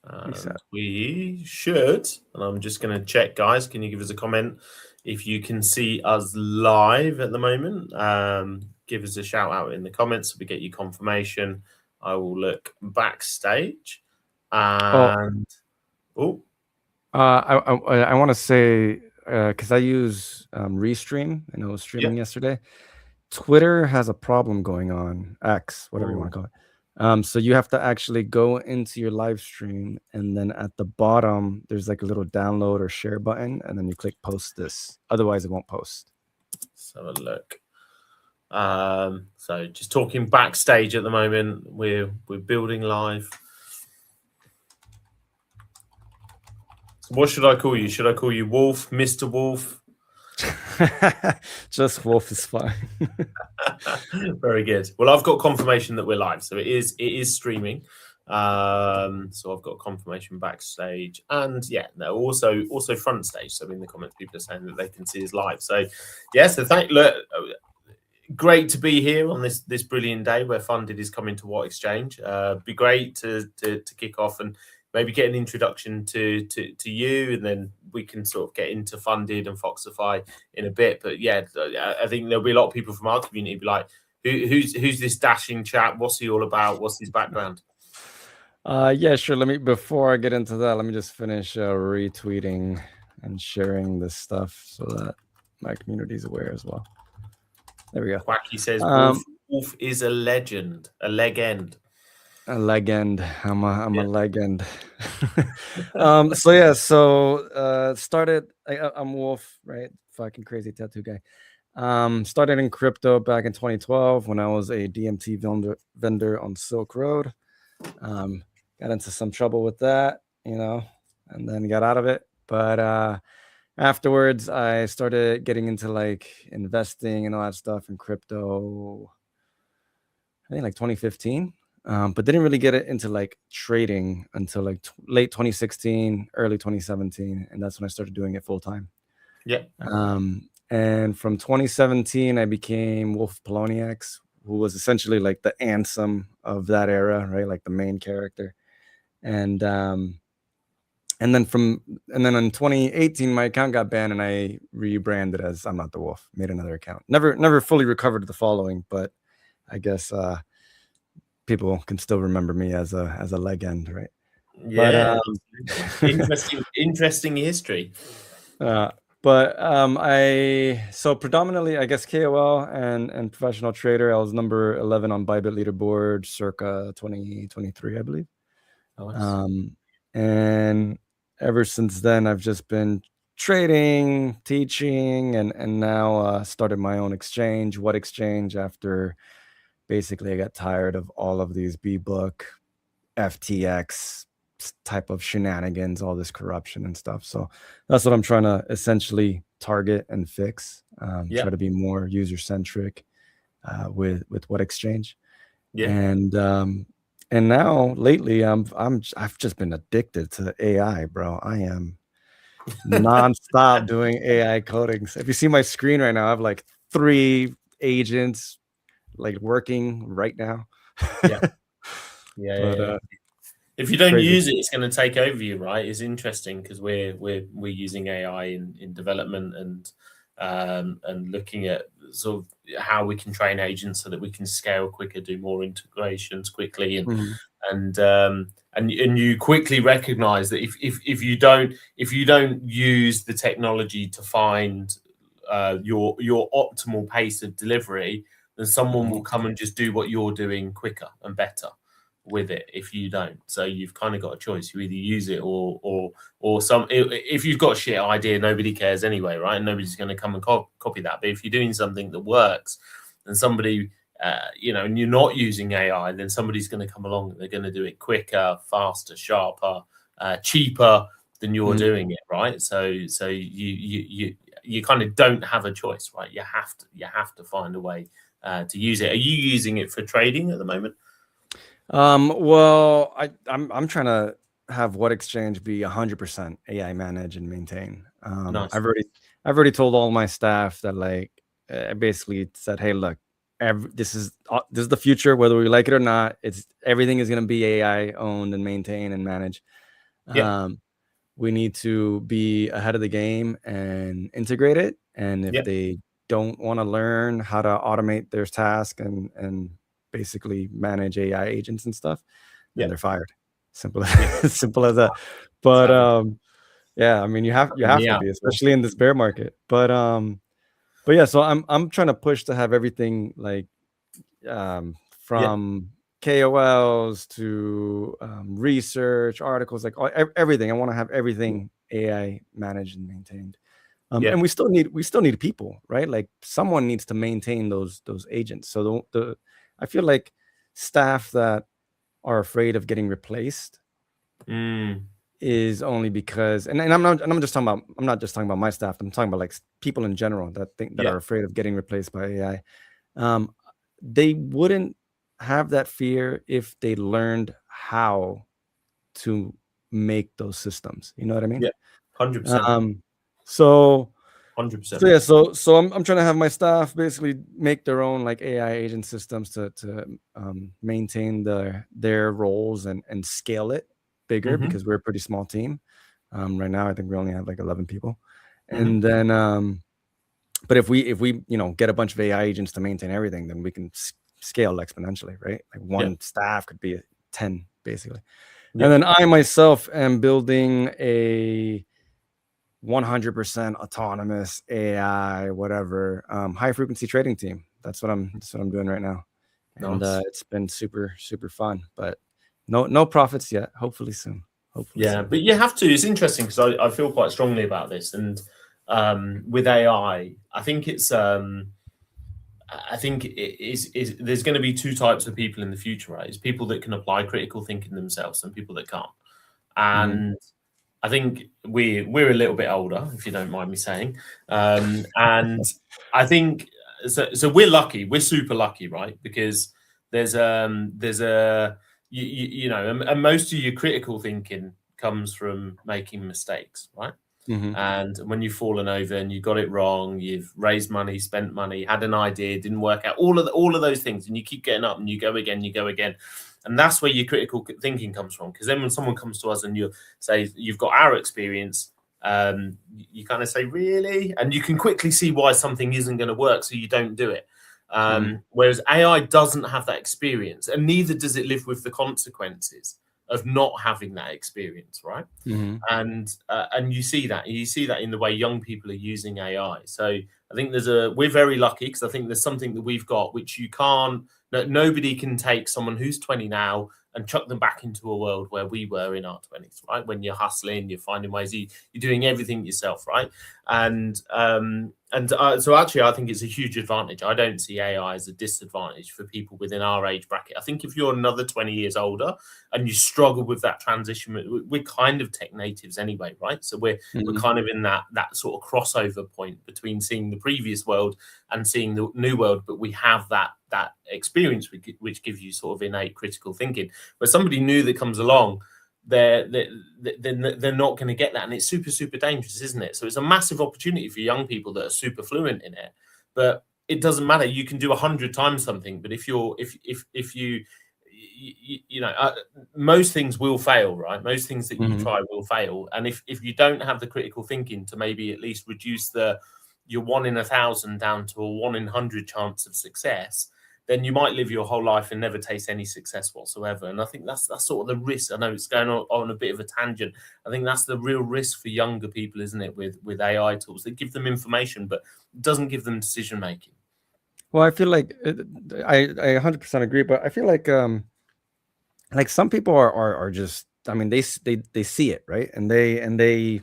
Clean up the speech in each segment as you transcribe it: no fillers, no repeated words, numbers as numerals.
And Reset. we should, and I'm just going to check, guys. Can you give us a comment if you can see us live at the moment? Give us a shout out in the comments so we get your confirmation. I will look backstage. And I want to say, because I use Restream, and I was yeah. streaming yesterday. Twitter has a problem going on, X, whatever you want to call it. So you have to actually go into your live stream, and then at the bottom, there's like a little download or share button, and then you click post this. Otherwise, it won't post. Let's have a look. So just talking backstage at the moment. We're building live. So what should I call you? Should I call you Wolf, Mr. Wolf? Just Wolf is fine. Very good. Well, I've got confirmation that we're live, so it is streaming. So I've got confirmation backstage, and yeah, no, also front stage. So in the comments, people are saying that they can see us live. So yeah, so look, great to be here on this brilliant day where Funded is coming to What Exchange. Be great to kick off and maybe get an introduction to you, and then we can sort of get into Funded and Foxify in a bit. But yeah, I think there'll be a lot of people from our community be like, who's this dashing chap? What's he all about? What's his background? Yeah, sure. Before I get into that, let me just finish retweeting and sharing this stuff so that my community is aware as well. There we go. Quacky says Wolf is a legend, a legend. A legend. I'm a legend. So yeah, started. I'm Wolf, right? Fucking crazy tattoo guy. Started in crypto back in 2012 when I was a DMT vendor on Silk Road. Got into some trouble with that, and then got out of it. But afterwards, I started getting into like investing and all that stuff in crypto. I think like 2015. But didn't really get it into like trading until like late 2016, early 2017, and that's when I started doing it full time. Yeah. And from 2017, I became Wolf Poloniacs, who was essentially like the Ansem of that era, right? Like the main character. And then in 2018, my account got banned, and I rebranded as I'm Not the Wolf. Made another account. Never fully recovered the following, but I guess people can still remember me as a legend, right? Yeah, interesting history. So predominantly, I guess KOL and professional trader. I was number 11 on Bybit leaderboard circa 2023, I believe. Nice. And ever since then, I've just been trading, teaching, and now started my own exchange, What Exchange, after basically I got tired of all of these B-Book, FTX type of shenanigans, all this corruption and stuff. So that's what I'm trying to essentially target and fix. Try to be more user-centric with What Exchange. Yeah. And now lately I've just been addicted to AI, bro. I am nonstop doing AI coding. So if you see my screen right now, I have like 3 agents like working right now. Yeah. If you don't use it, it's going to take over you, right? It's interesting because we're using AI in development and looking at sort of how we can train agents so that we can scale quicker, do more integrations quickly, and you quickly recognize that if you don't use the technology to find your optimal pace of delivery, then someone will come and just do what you're doing quicker and better with it if you don't. So you've kind of got a choice. You either use it or some. If you've got a shit idea, nobody cares anyway, right? And nobody's going to come and copy that. But if you're doing something that works, and somebody and you're not using AI, then somebody's going to come along and they're going to do it quicker, faster, sharper, cheaper than you're doing it, right? So you kind of don't have a choice, right? You have to find a way to use it. Are you using it for trading at the moment? Well, I'm trying to have What Exchange be 100% AI manage and maintain. Nice. I've already told all my staff that, like, I basically said, hey, look, this is the future, whether we like it or not. Everything is going to be AI owned and maintained and managed. Yeah. We need to be ahead of the game and integrate it. And if Yeah. they don't want to learn how to automate their task and basically manage AI agents and stuff, then Yeah. they're fired. Simple, Yeah. simple as that. But Savage. yeah, I mean, you have to Yeah. be, especially in this bear market. But yeah, so I'm trying to push to have everything like Yeah. from KOLs to research articles, like everything. I want to have everything AI managed and maintained. Yeah. And we still need people, right? Like someone needs to maintain those agents. So the I feel like staff that are afraid of getting replaced Mm. is only because, and I'm not, and I'm not just talking about my staff. I'm talking about like people in general that think that Yeah. are afraid of getting replaced by AI. Um, they wouldn't have that fear if they learned how to make those systems. You know what I mean? Yeah. 100%. Um, so 100%. so yeah, so I'm trying to have my staff basically make their own like AI agent systems to maintain their roles and scale it bigger Mm-hmm. because we're a pretty small team. Right now, I think we only have like 11 people, Mm-hmm. and then but if we get a bunch of AI agents to maintain everything, then we can scale exponentially, right? Like Yeah. one staff could be 10 basically, and Yeah. then I myself am building a 100% autonomous AI, whatever, high frequency trading team. That's what I'm doing right now, and Nice. it's been super fun, but no profits yet. Hopefully soon. Hopefully Yeah, soon. but you have to. It's interesting because I feel quite strongly about this, and with AI, I think it's I think is there's going to be two types of people in the future, right? It's people that can apply critical thinking themselves and people that can't. Hmm. And I think we're a little bit older, if you don't mind me saying, and I think so. So we're lucky. We're super lucky, right? Because there's a you know, and most of your critical thinking comes from making mistakes, right? Hmm. And when you've fallen over and you got it wrong, you've raised money, spent money, had an idea, didn't work out, all of those things, and you keep getting up and you go again, and that's where your critical thinking comes from. Because then when someone comes to us and you say you've got our experience, you kind of say really, and you can quickly see why something isn't going to work, so you don't do it. Hmm. Whereas AI doesn't have that experience, and neither does it live with the consequences of not having that experience, right? Hmm. And you see that in the way young people are using AI. So I think we're very lucky because I think there's something that we've got which you can't, nobody can take someone who's 20 now and chuck them back into a world where we were in our 20s, right? When you're hustling, you're finding ways, you're doing everything yourself, right? And so actually, I think it's a huge advantage. I don't see AI as a disadvantage for people within our age bracket. I think if you're another 20 years older and you struggle with that transition, we're kind of tech natives anyway, right? So we're Hmm. kind of in that sort of crossover point between seeing the previous world and seeing the new world, but we have that experience which gives you sort of innate critical thinking. But somebody new that comes along, they're not going to get that, and it's super dangerous, isn't it? So it's a massive opportunity for young people that are super fluent in it, but it doesn't matter. You can do 100 times something, but if you know, most things will fail, right? Most things that you Hmm. try will fail, and if you don't have the critical thinking to maybe at least reduce your 1 in 1,000 down to a 1 in 100 chance of success, then you might live your whole life and never taste any success whatsoever. And I think that's sort of the risk. I know it's going on a bit of a tangent. I think that's the real risk for younger people, isn't it? With AI tools, they give them information, but it doesn't give them decision making. Well, I feel like I 100% agree, but I feel like some people are just, I mean, they see it, right, and they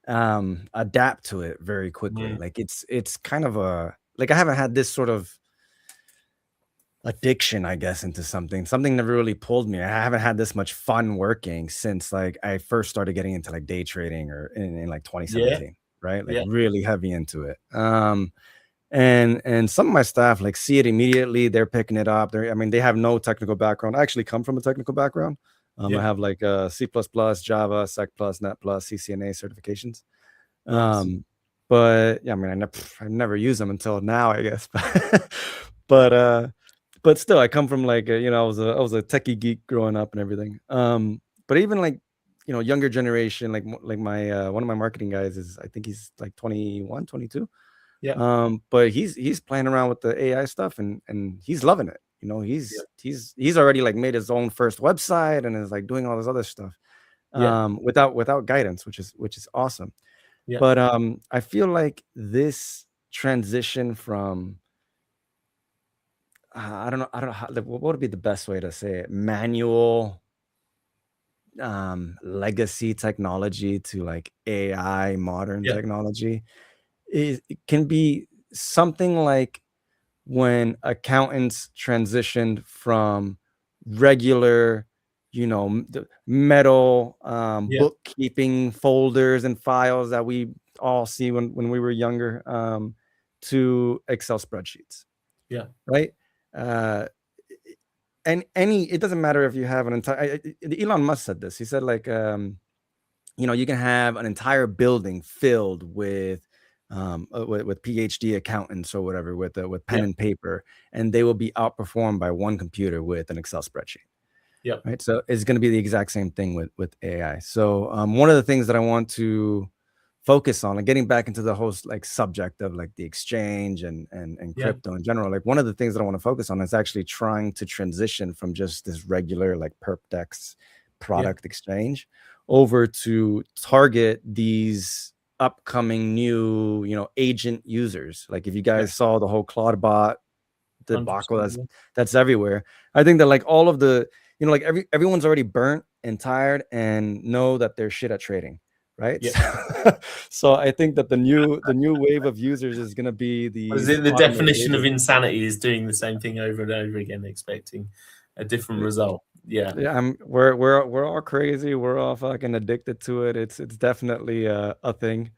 adapt to it very quickly. Mm. Like it's kind of a, like I haven't had this sort of addiction, I guess, into something never really pulled me. I haven't had this much fun working since like I first started getting into like day trading or in like Yeah, 2017, right? Like yeah, really heavy into it. And some of my staff like see it immediately. They're picking it up. I mean, they have no technical background. I actually come from a technical background. I yeah. have like C++, Java, Sec+, Net+, CCNA certifications. Nice. But yeah, I mean, I never use them until now, I guess. but but still, I come from like I was a techie geek growing up and everything. But even like younger generation, like my one of my marketing guys is, I think he's like 21, 22. Yeah. But he's playing around with the AI stuff, and he's loving it. Yeah. He's already like made his own first website and is like doing all this other stuff Yeah. without guidance, which is awesome. Yeah. But I feel like this transition from I don't know how, what would be the best way to say it, manual legacy technology to like AI modern Yeah. technology, it can be something like when accountants transitioned from regular, the metal Yeah. bookkeeping folders and files that we all see when we were younger, to Excel spreadsheets, Yeah. right? Uh, and it doesn't matter if you have an entire. Elon Musk said this. He said like, you can have an entire building filled with PhD accountants or whatever, with pen Yeah. and paper, and they will be outperformed by one computer with an Excel spreadsheet. Yeah. Right. So it's going to be the exact same thing with AI. So one of the things that I want to focus on, like getting back into the whole like subject of like the exchange and Yeah. crypto in general, like one of the things that I want to focus on is actually trying to transition from just this regular like perpdex product exchange over to target these upcoming new agent users. Like if you Yeah. guys saw the whole Claudebot debacle 100%. that's everywhere, I think that like all of the like everyone's already burnt and tired and know that they're shit at trading, right? Yeah. So I think that the new wave of users is going to be Is these it the automated definition of agents. insanity is doing the same thing over and over again, expecting a different result? Yeah. Yeah, we're all crazy. We're all fucking addicted to it. It's definitely a thing.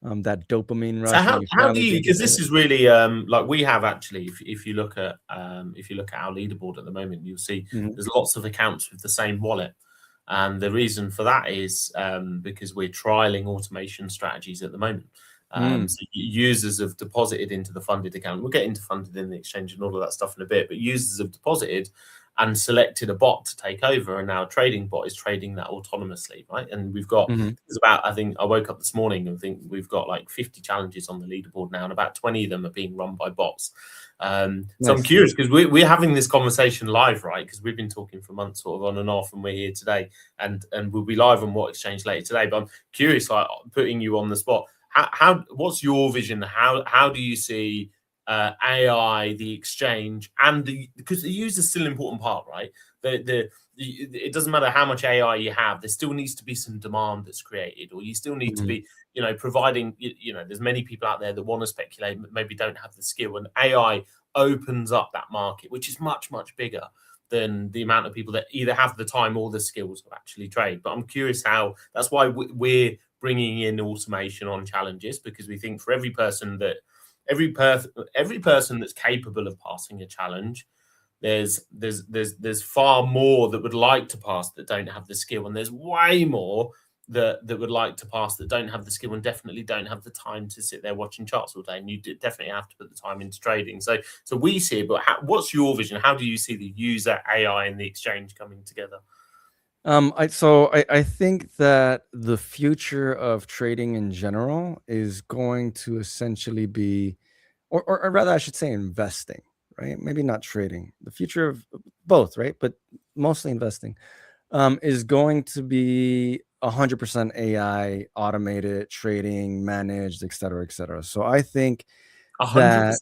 That dopamine So rush when you how do finally you, get because into this it. is really like we have actually, if you look at our leaderboard at the moment, you'll see Mhm. there's lots of accounts with the same wallet. And the reason for that is because we're trialing automation strategies at the moment. Mm. So users have deposited into the funded account. We'll get into funded in the exchange and all of that stuff in a bit, but users have deposited and selected a bot to take over, and now a trading bot is trading that autonomously, right? And we've got, Mhm. there's about, I think I woke up this morning and think we've got like 50 challenges on the leaderboard now, and about 20 of them are being run by bots. So I'm Nice. curious because we're having this conversation live, right? Because we've been talking for months sort of on and off, and we're here today, and we'll be live on What Exchange later today. But I'm curious, like putting you on the spot, how what's your vision? How do you see AI, the exchange, and because the user is still an important part, right? It doesn't matter how much AI you have, there still needs to be some demand that's created, or you still need to Mhm. be, providing. There's many people out there that want to speculate, but maybe don't have the skill, and AI opens up that market, which is much bigger than the amount of people that either have the time or the skills to actually trade. But I'm curious how. That's why we're bringing in automation on challenges, because we think for every person that's capable of passing a challenge, there's far more that would like to pass that don't have the skill, and there's way more that would like to pass that don't have the skill and definitely don't have the time to sit there watching charts all day. And you definitely have to put the time into trading. So we see it, but what's your vision? How do you see the user, AI, and the exchange coming together? I think that the future of trading in general is going to essentially be, or rather, I should say, investing, right? Maybe not trading. The future of both, right? But mostly investing, is going to be 100% AI, automated trading, managed, et cetera, et cetera. So I think that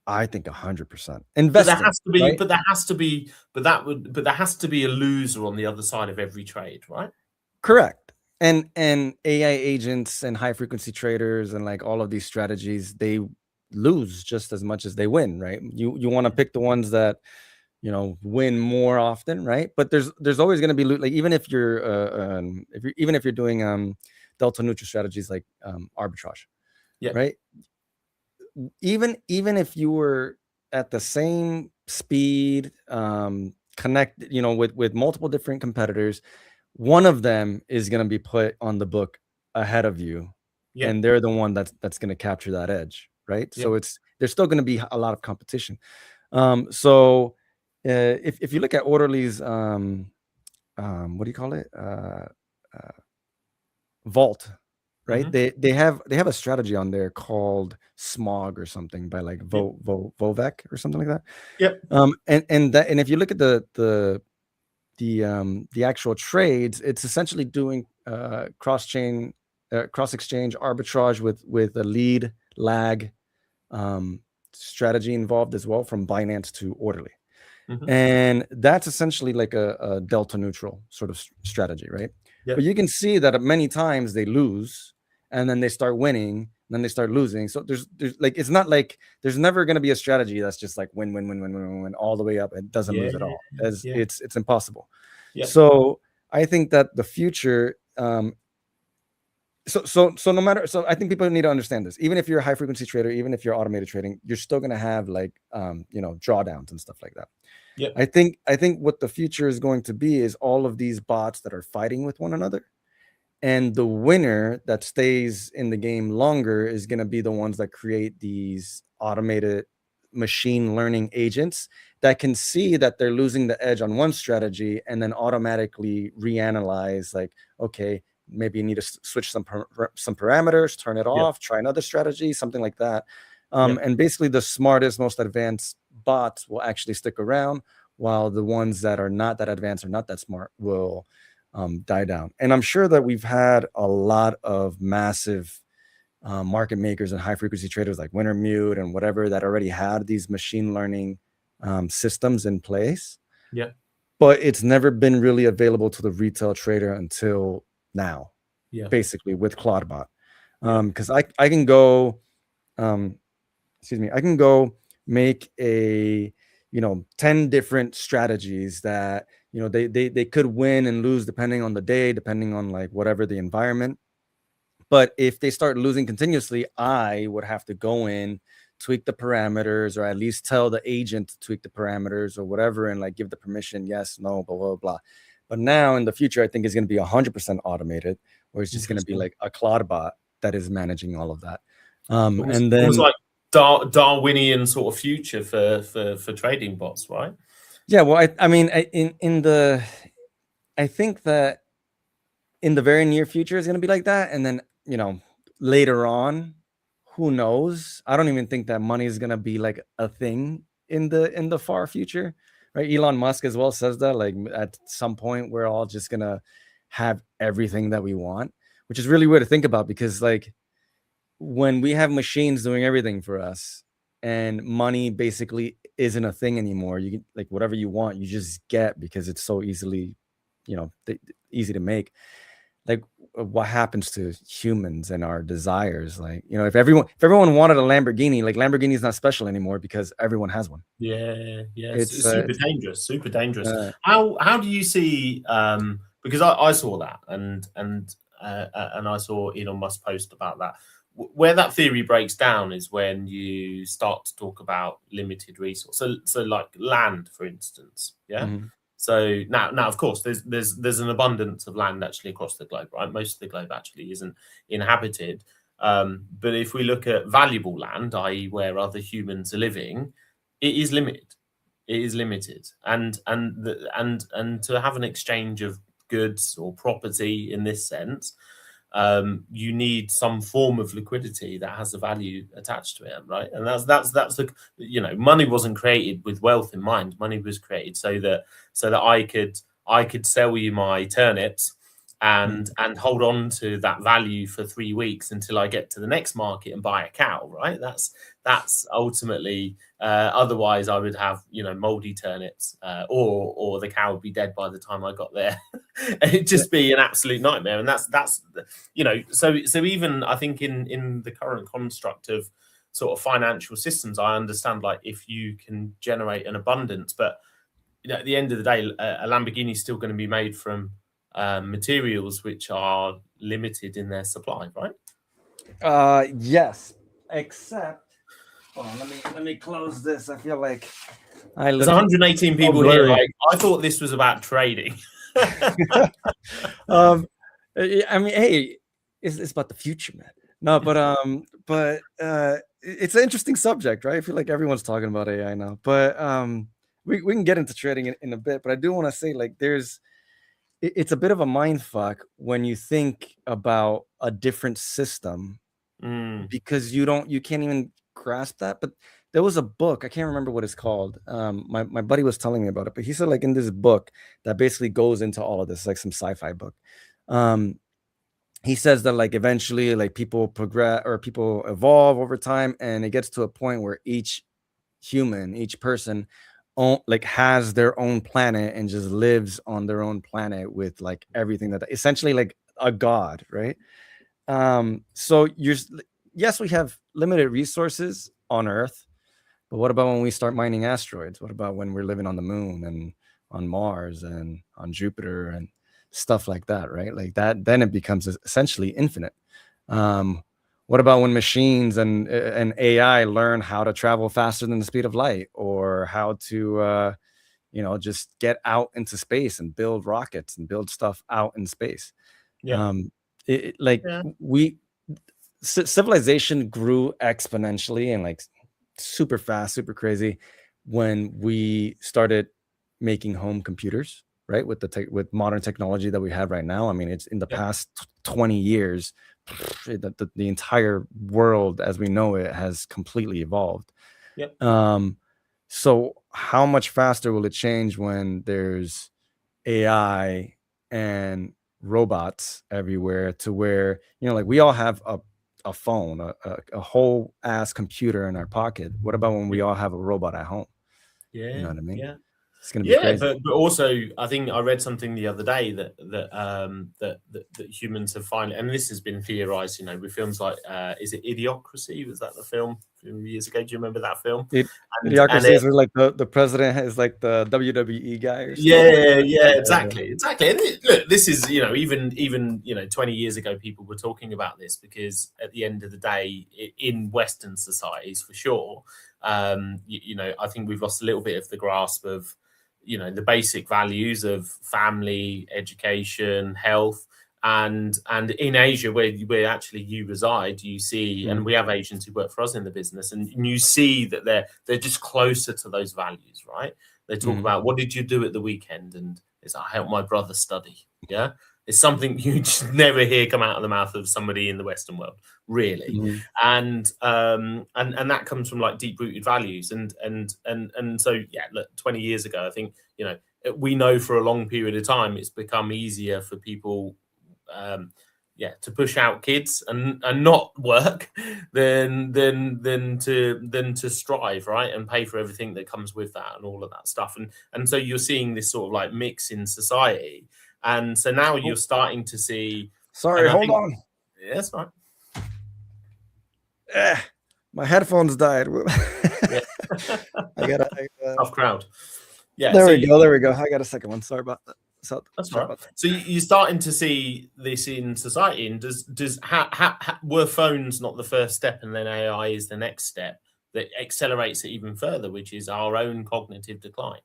100%. 100% But there investing, has to be, right? but there has to be, but there has to be a loser on the other side of every trade, right? Correct. And AI agents and high frequency traders and like all of these strategies, they lose just as much as they win, right? You want to pick the ones that win more often, right? But there's always going to be like, even if you're even if you're doing delta neutral strategies like arbitrage, Yeah. right? Even if you were at the same speed, connect, with multiple different competitors, one of them is going to be put on the book ahead of you, Yeah. and they're the one that's going to capture that edge, right? Yeah. So there's still going to be a lot of competition. So if you look at Orderly's what do you call it, Vault, right? Mm-hmm. They have a strategy on there called Smog or something by like Vovek or something like that. Yep. And if you look at the actual trades, it's essentially doing cross exchange arbitrage with a lead lag strategy involved as well, from Binance to Orderly. Mm-hmm. And that's essentially like a delta neutral sort of strategy, right? Yep. But you can see that many times they lose and then they start winning, and then they start losing. So there's like, it's not like there's never going to be a strategy that's just like win all the way up. It doesn't lose at all. It's impossible. Yep. So I think that the future, so no matter, so I think people need to understand this. Even if you're a high frequency trader, even if you're automated trading, you're still going to have like drawdowns and stuff like that. Yep. I think what the future is going to be is all of these bots that are fighting with one another, and the winner that stays in the game longer is going to be the ones that create these automated machine learning agents that can see that they're losing the edge on one strategy and then automatically reanalyze, like, okay, maybe you need to switch some parameters, turn it off, try another strategy, something like that. And basically the smartest, most advanced bots will actually stick around, while the ones that are not that advanced or not that smart will die down. And I'm sure that we've had a lot of massive market makers and high frequency traders like Wintermute and whatever that already had these machine learning systems in place. Yeah. But it's never been really available to the retail trader until now, basically with Claudebot. Because I can go, I can go make a 10 different strategies that they could win and lose depending on the day, depending on like whatever the environment. But if they start losing continuously, I would have to go in, tweak the parameters, or at least tell the agent to tweak the parameters or whatever, and like give the permission, yes, no, blah, blah, blah. But now in the future, I think it's going to be 100% automated, where it's just going to be like a Claudebot that is managing all of that. And then almost like Darwinian sort of future for trading bots, right? Yeah, well, I mean, I think that in the very near future is going to be like that, and then later on, who knows? I don't even think that money is going to be like a thing in the far future, right? Elon Musk as well says that, like, at some point we're all just going to have everything that we want, which is really weird to think about, because like when we have machines doing everything for us and money basically isn't a thing anymore, you can, like, whatever you want, you just get, because it's so easily, easy to make. Like, what happens to humans and our desires? Like, if everyone wanted a Lamborghini, like, Lamborghini's not special anymore because everyone has one. It's super dangerous. How do you see, because I saw that and I saw Elon Musk post about that. Where that theory breaks down is when you start to talk about limited resource. So like land, for instance. So now, of course, there's an abundance of land actually across the globe, right? Most of the globe actually isn't inhabited. But if we look at valuable land, i.e., where other humans are living, it is limited. It is limited, and to have an exchange of goods or property in this sense, you need some form of liquidity that has a value attached to it, right? And that's the money wasn't created with wealth in mind. Money was created so that I could sell you my turnips and hold on to that value for 3 weeks until I get to the next market and buy a cow, right? That's ultimately, otherwise I would have moldy turnips, or the cow would be dead by the time I got there. It'd just be an absolute nightmare. And that's so even I think in the current construct of sort of financial systems, I understand, like, if you can generate an abundance, but at the end of the day, a Lamborghini is still going to be made from materials which are limited in their supply, right? Yes, except, hold on, let me close this. I feel like there's 118 people here. Like, I thought this was about trading. I mean, hey, it's about the future, man. No, but it's an interesting subject, right? I feel like everyone's talking about AI now, but we can get into trading in a bit. But I do want to say, like, there's it's a bit of a mind fuck when you think about a different system, because you can't even grasp that. But there was a book, I can't remember what it's called. My buddy was telling me about it, but he said, like, in this book that basically goes into all of this, like some sci-fi book. He says that, like, eventually, like, people progress or people evolve over time, and it gets to a point where each human, each person, like, has their own planet and just lives on their own planet with, like, everything that essentially like a god, right? So yes, we have limited resources on Earth, but what about when we start mining asteroids? What about when we're living on the moon and on Mars and on Jupiter and stuff like that, right? Like that, then it becomes essentially infinite. What about when machines and AI learn how to travel faster than the speed of light, or how to just get out into space and build rockets and build stuff out in space? Yeah. Like, Yeah. civilization grew exponentially and, like, super fast, super crazy, when we started making home computers, right? With modern technology that we have right now. I mean, it's in the Yeah. past 20 years, the entire world as we know it has completely evolved. Yeah. So how much faster will it change when there's AI and robots everywhere, to where, like, we all have a phone, a whole ass computer in our pocket? What about when we all have a robot at home? You know Yeah. what I mean? Yeah. It's gonna be Yeah, crazy. but also I think I read something the other day that humans have finally, and this has been theorized, with films like is it Idiocracy? Was that the film a few years ago? Do you remember that film? And Idiocracy is where, like, the president is like the WWE guy or something. yeah, Yeah. exactly. And look, this is, even 20 years ago, people were talking about this because at the end of the day, in Western societies, for sure, I think we've lost a little bit of the grasp of, the basic values of family, education, health. And in Asia, where actually you reside, you see, and we have Asians who work for us in the business, and you see that they're just closer to those values, right? They talk about, what did you do at the weekend, and it's, I helped my brother study. Yeah, it's something you just never hear come out of the mouth of somebody in the Western world, really. And that comes from, like, deep rooted values, and so, yeah, look, 20 years ago, I think, we know for a long period of time it's become easier for people, to push out kids and not work than to strive, right, and pay for everything that comes with that and all of that stuff. And so you're seeing this sort of, like, mix in society, and so now you're starting to see. Sorry, hold on. Yeah, that's right. My headphones died. Yeah. I gotta Tough crowd. Yeah, there we go. I got a second one. Sorry about that. That's right. So you're starting to see this in society, and were phones not the first step, and then AI is the next step that accelerates it even further, which is our own cognitive decline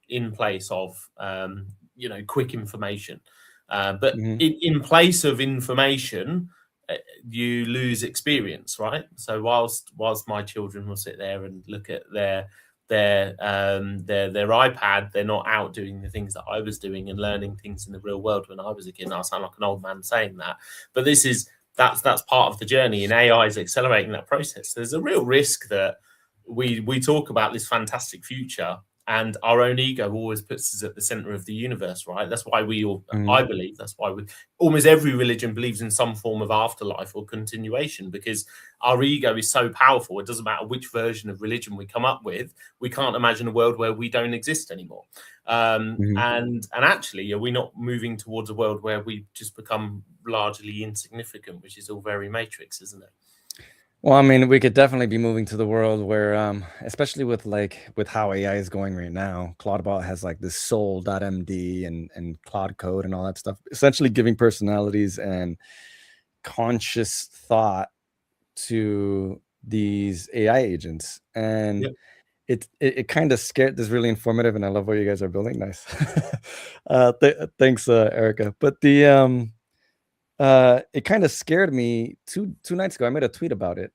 in place of quick information. But in place of information, you lose experience, right? So whilst my children will sit there and look at their iPad, they're not out doing the things that I was doing and learning things in the real world when I was a kid. And I sound like an old man saying that, but that's part of the journey, and AI is accelerating that process. There's a real risk that we talk about this fantastic future, and our own ego always puts us at the center of the universe, right? That's why I believe that's why almost every religion believes in some form of afterlife or continuation, because our ego is so powerful. It doesn't matter which version of religion we come up with, we can't imagine a world where we don't exist anymore. And actually, are we not moving towards a world where we just become largely insignificant, which is all very Matrix, isn't it? Well, I mean, we could definitely be moving to the world where, especially with how AI is going right now, Claudebot has, like, this soul.md and Claude Code and all that stuff, essentially giving personalities and conscious thought to these AI agents. And it kind of scared. This is really informative, and I love what you guys are building. Nice. Thanks, Erica. But it kind of scared me two nights ago. I made a tweet about it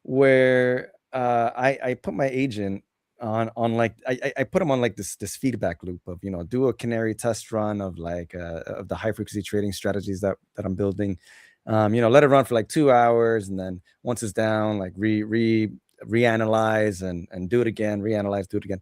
where I put my agent on like I put them on like this feedback loop of, you know, do a canary test run of like of the high frequency trading strategies that I'm building. You know, let it run for like 2 hours, and then once it's down, like reanalyze and do it again, reanalyze, do it again.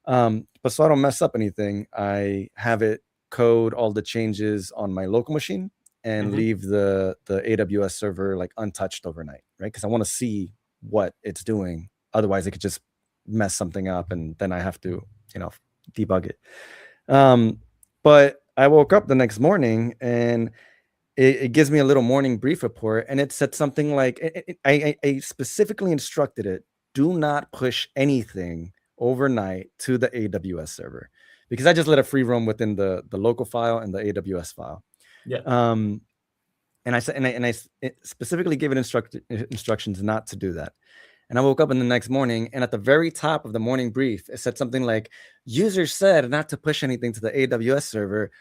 But so I don't mess up anything, I have it code all the changes on my local machine and leave the AWS server like untouched overnight, right? Because I want to see what it's doing. Otherwise, it could just mess something up, and then I have to, you know, debug it. But I woke up the next morning, and it gives me a little morning brief report, and it said something like, I specifically instructed it, do not push anything overnight to the AWS server, because I just let it free roam within the local file and the AWS file. Yeah. And I said, and I specifically gave it instructions not to do that. And I woke up in the next morning, and at the very top of the morning brief, it said something like, user said not to push anything to the AWS server,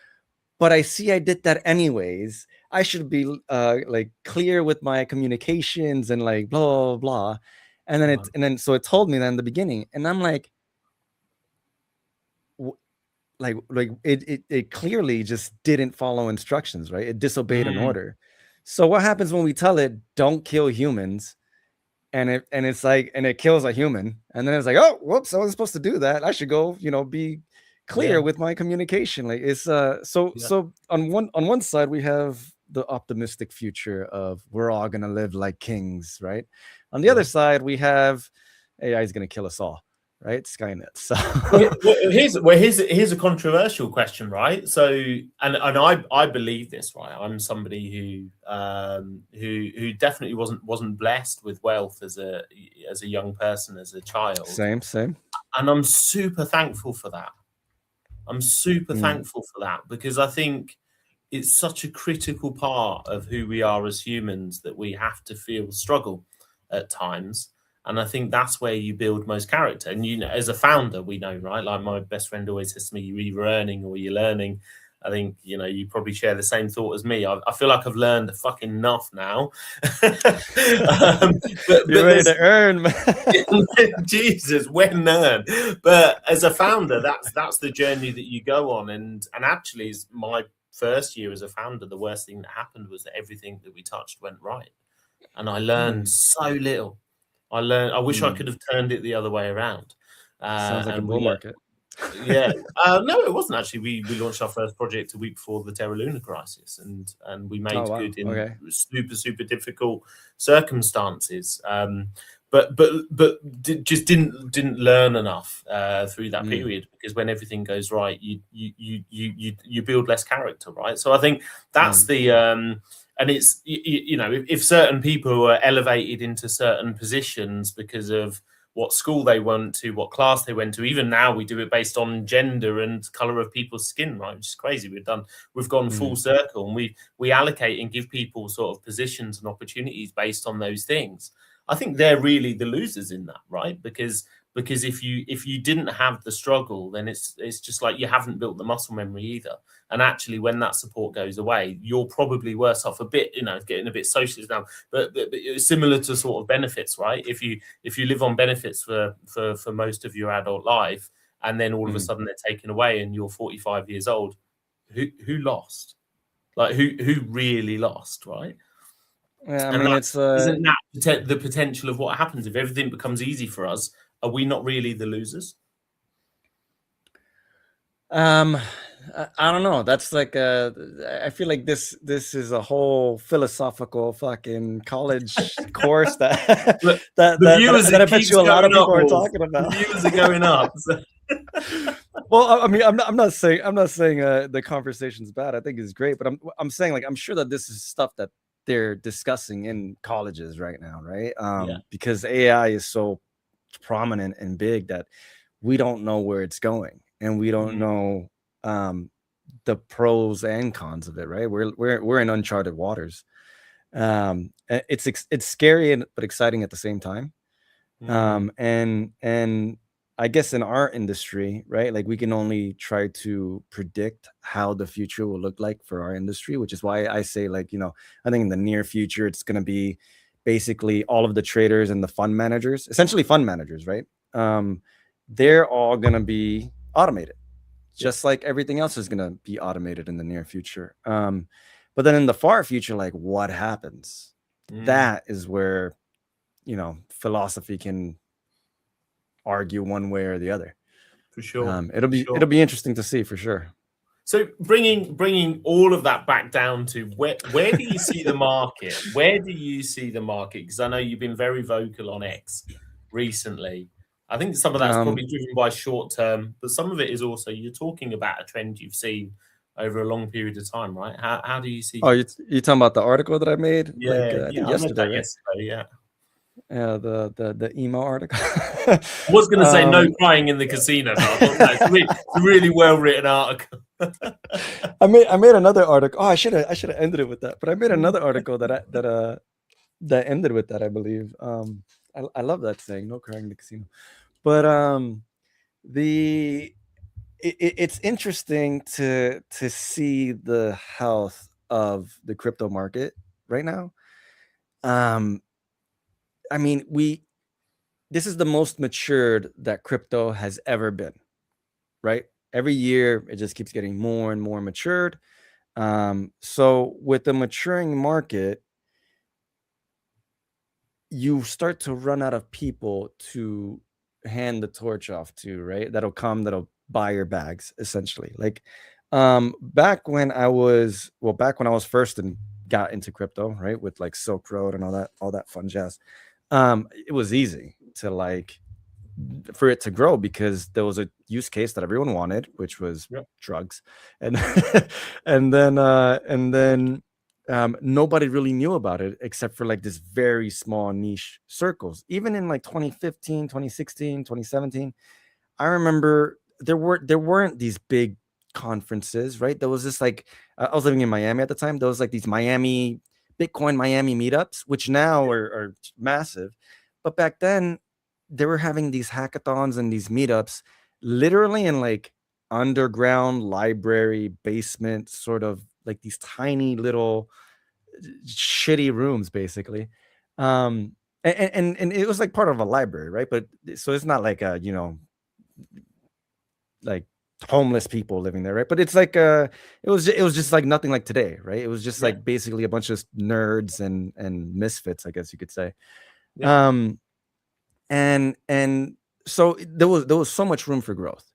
but I see I did that anyways. I should be like clear with my communications and like blah, blah, blah. And then so it told me that in the beginning, and I'm like it clearly just didn't follow instructions, right? It disobeyed an order. So what happens when we tell it don't kill humans, and it's like, and it kills a human, and then it's like, oh, whoops, I wasn't supposed to do that. I should go, you know, be clear with my communication. Like it's so on one side we have the optimistic future of we're all gonna live like kings, right? On the other side we have AI is gonna kill us all, right? Skynet. So here's a controversial question, right? So and I believe this, right? I'm somebody who definitely wasn't blessed with wealth as a young person, as a child. Same. And I'm super thankful for that. I'm super thankful for that, because I think it's such a critical part of who we are as humans, that we have to feel struggle at times. And I think that's where you build most character. And, you know, as a founder, we know, right? Like my best friend always says to me, you're either earning or you're learning. I think, you know, you probably share the same thought as me. I feel like I've learned fucking enough now. But you're ready to earn, man. Jesus, when earn. But as a founder, that's the journey that you go on. And actually, my first year as a founder, the worst thing that happened was that everything that we touched went right. And I learned so little. I wish I could have turned it the other way around. Sounds like a bull market. Yeah. No, it wasn't actually. We launched our first project a week before the Terra Luna crisis, and we made good in super difficult circumstances. But just didn't learn enough through that period, because when everything goes right, you build less character, right? So I think that's the and it's, you know, if certain people are elevated into certain positions because of what school they went to, what class they went to. Even now we do it based on gender and color of people's skin, right? Which is crazy. We've gone full circle, and we allocate and give people sort of positions and opportunities based on those things. I think they're really the losers in that, right? Because if you didn't have the struggle, then it's just like you haven't built the muscle memory either. And actually, when that support goes away, you're probably worse off a bit, you know, getting a bit socialist now, but it's similar to sort of benefits, right? If you live on benefits for most of your adult life, and then all of a sudden they're taken away and you're 45 years old, who lost? Like who really lost, right? Yeah, I mean, isn't that the potential of what happens if everything becomes easy for us? Are we not really the losers? I don't know. That's like I feel like this is a whole philosophical fucking college course that I bet you a lot of people are talking about. The views are going up. So. Well, I mean, I'm not saying the conversation's bad. I think it's great, but I'm saying, like, I'm sure that this is stuff that they're discussing in colleges right now, right? Because AI is so prominent and big that we don't know where it's going, and we don't know the pros and cons of it, right? We're in uncharted waters. It's scary but exciting at the same time. And I guess in our industry, right, like we can only try to predict how the future will look like for our industry, which is why I say, like, you know, I think in the near future it's going to be basically all of the traders and the fund managers, essentially fund managers, right? they're all going to be automated, just like everything else is going to be automated in the near future. But then in the far future, like what happens? That is where, philosophy can argue one way or the other. For sure. It'll be interesting to see for sure. So bringing all of that back down to where do you see the market? Where do you see the market? Because I know you've been very vocal on X recently. I think some of that's probably driven by short term, but some of it is also you're talking about a trend you've seen over a long period of time, right? How do you see? Oh, you're talking about the article that I made? Yeah, I think yesterday, right? Yesterday, yeah. Yeah, the emo article. I was going to say no crying in the casino, but I thought that's a really well written article. I made another article. Oh, I should have ended it with that. But I made another article that ended with that, I believe. I love that saying, no crying in the casino. But it's interesting to see the health of the crypto market right now. I mean, this is the most matured that crypto has ever been, right? Every year, it just keeps getting more and more matured. So with the maturing market, you start to run out of people to hand the torch off to, right? That'll buy your bags, essentially. Like, back when I was first and got into crypto, right, with like Silk Road and all that fun jazz. It was easy to for it to grow because there was a use case that everyone wanted, which was drugs, and and then nobody really knew about it except for like this very small niche circles. Even in like 2015, 2016, 2017, I remember there weren't these big conferences, right? There was this I was living in Miami at the time. There was like these Bitcoin Miami meetups, which now are massive. But back then, they were having these hackathons and these meetups literally in like underground library basement, sort of like these tiny little shitty rooms, basically. And it was like part of a library, right? But so it's not like like homeless people living there, right? But it's like it was just like nothing like today, right? It was just like basically a bunch of nerds and misfits, I guess you could say. And so there was so much room for growth,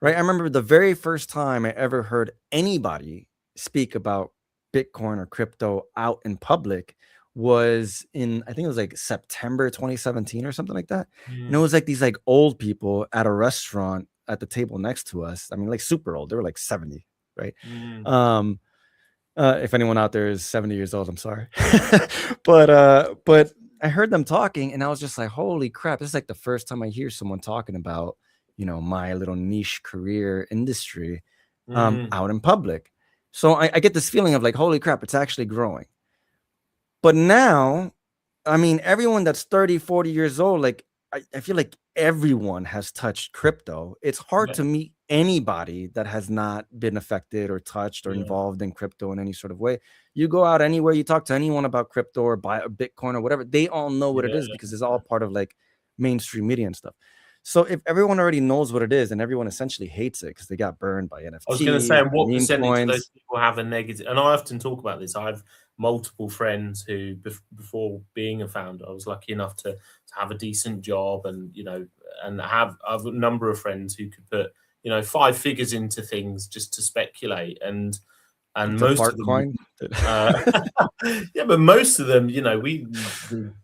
right? I remember the very first time I ever heard anybody speak about Bitcoin or crypto out in public was in, I think it was like September 2017 or something like that. And it was like these like old people at a restaurant at the table next to us. I mean, like super old. They were like 70, right? If anyone out there is 70 years old, I'm sorry. but I heard them talking and I was just like, holy crap, this is like the first time I hear someone talking about, my little niche career industry out in public. So I get this feeling of like, holy crap, it's actually growing. But now, I mean, everyone that's 30, 40 years old, like I feel like everyone has touched crypto. It's hard to meet anybody that has not been affected or touched or involved in crypto in any sort of way. You go out anywhere, you talk to anyone about crypto or buy a Bitcoin or whatever, they all know what it is because it's all part of like mainstream media and stuff. So if everyone already knows what it is and everyone essentially hates it because they got burned by NFTs. I was going to say, what percentage of those people have a negative? And I often talk about this. I have multiple friends who, before being a founder, I was lucky enough to have a decent job, and and I have a number of friends who could put 5 figures into things just to speculate, and most of them, but most of them, we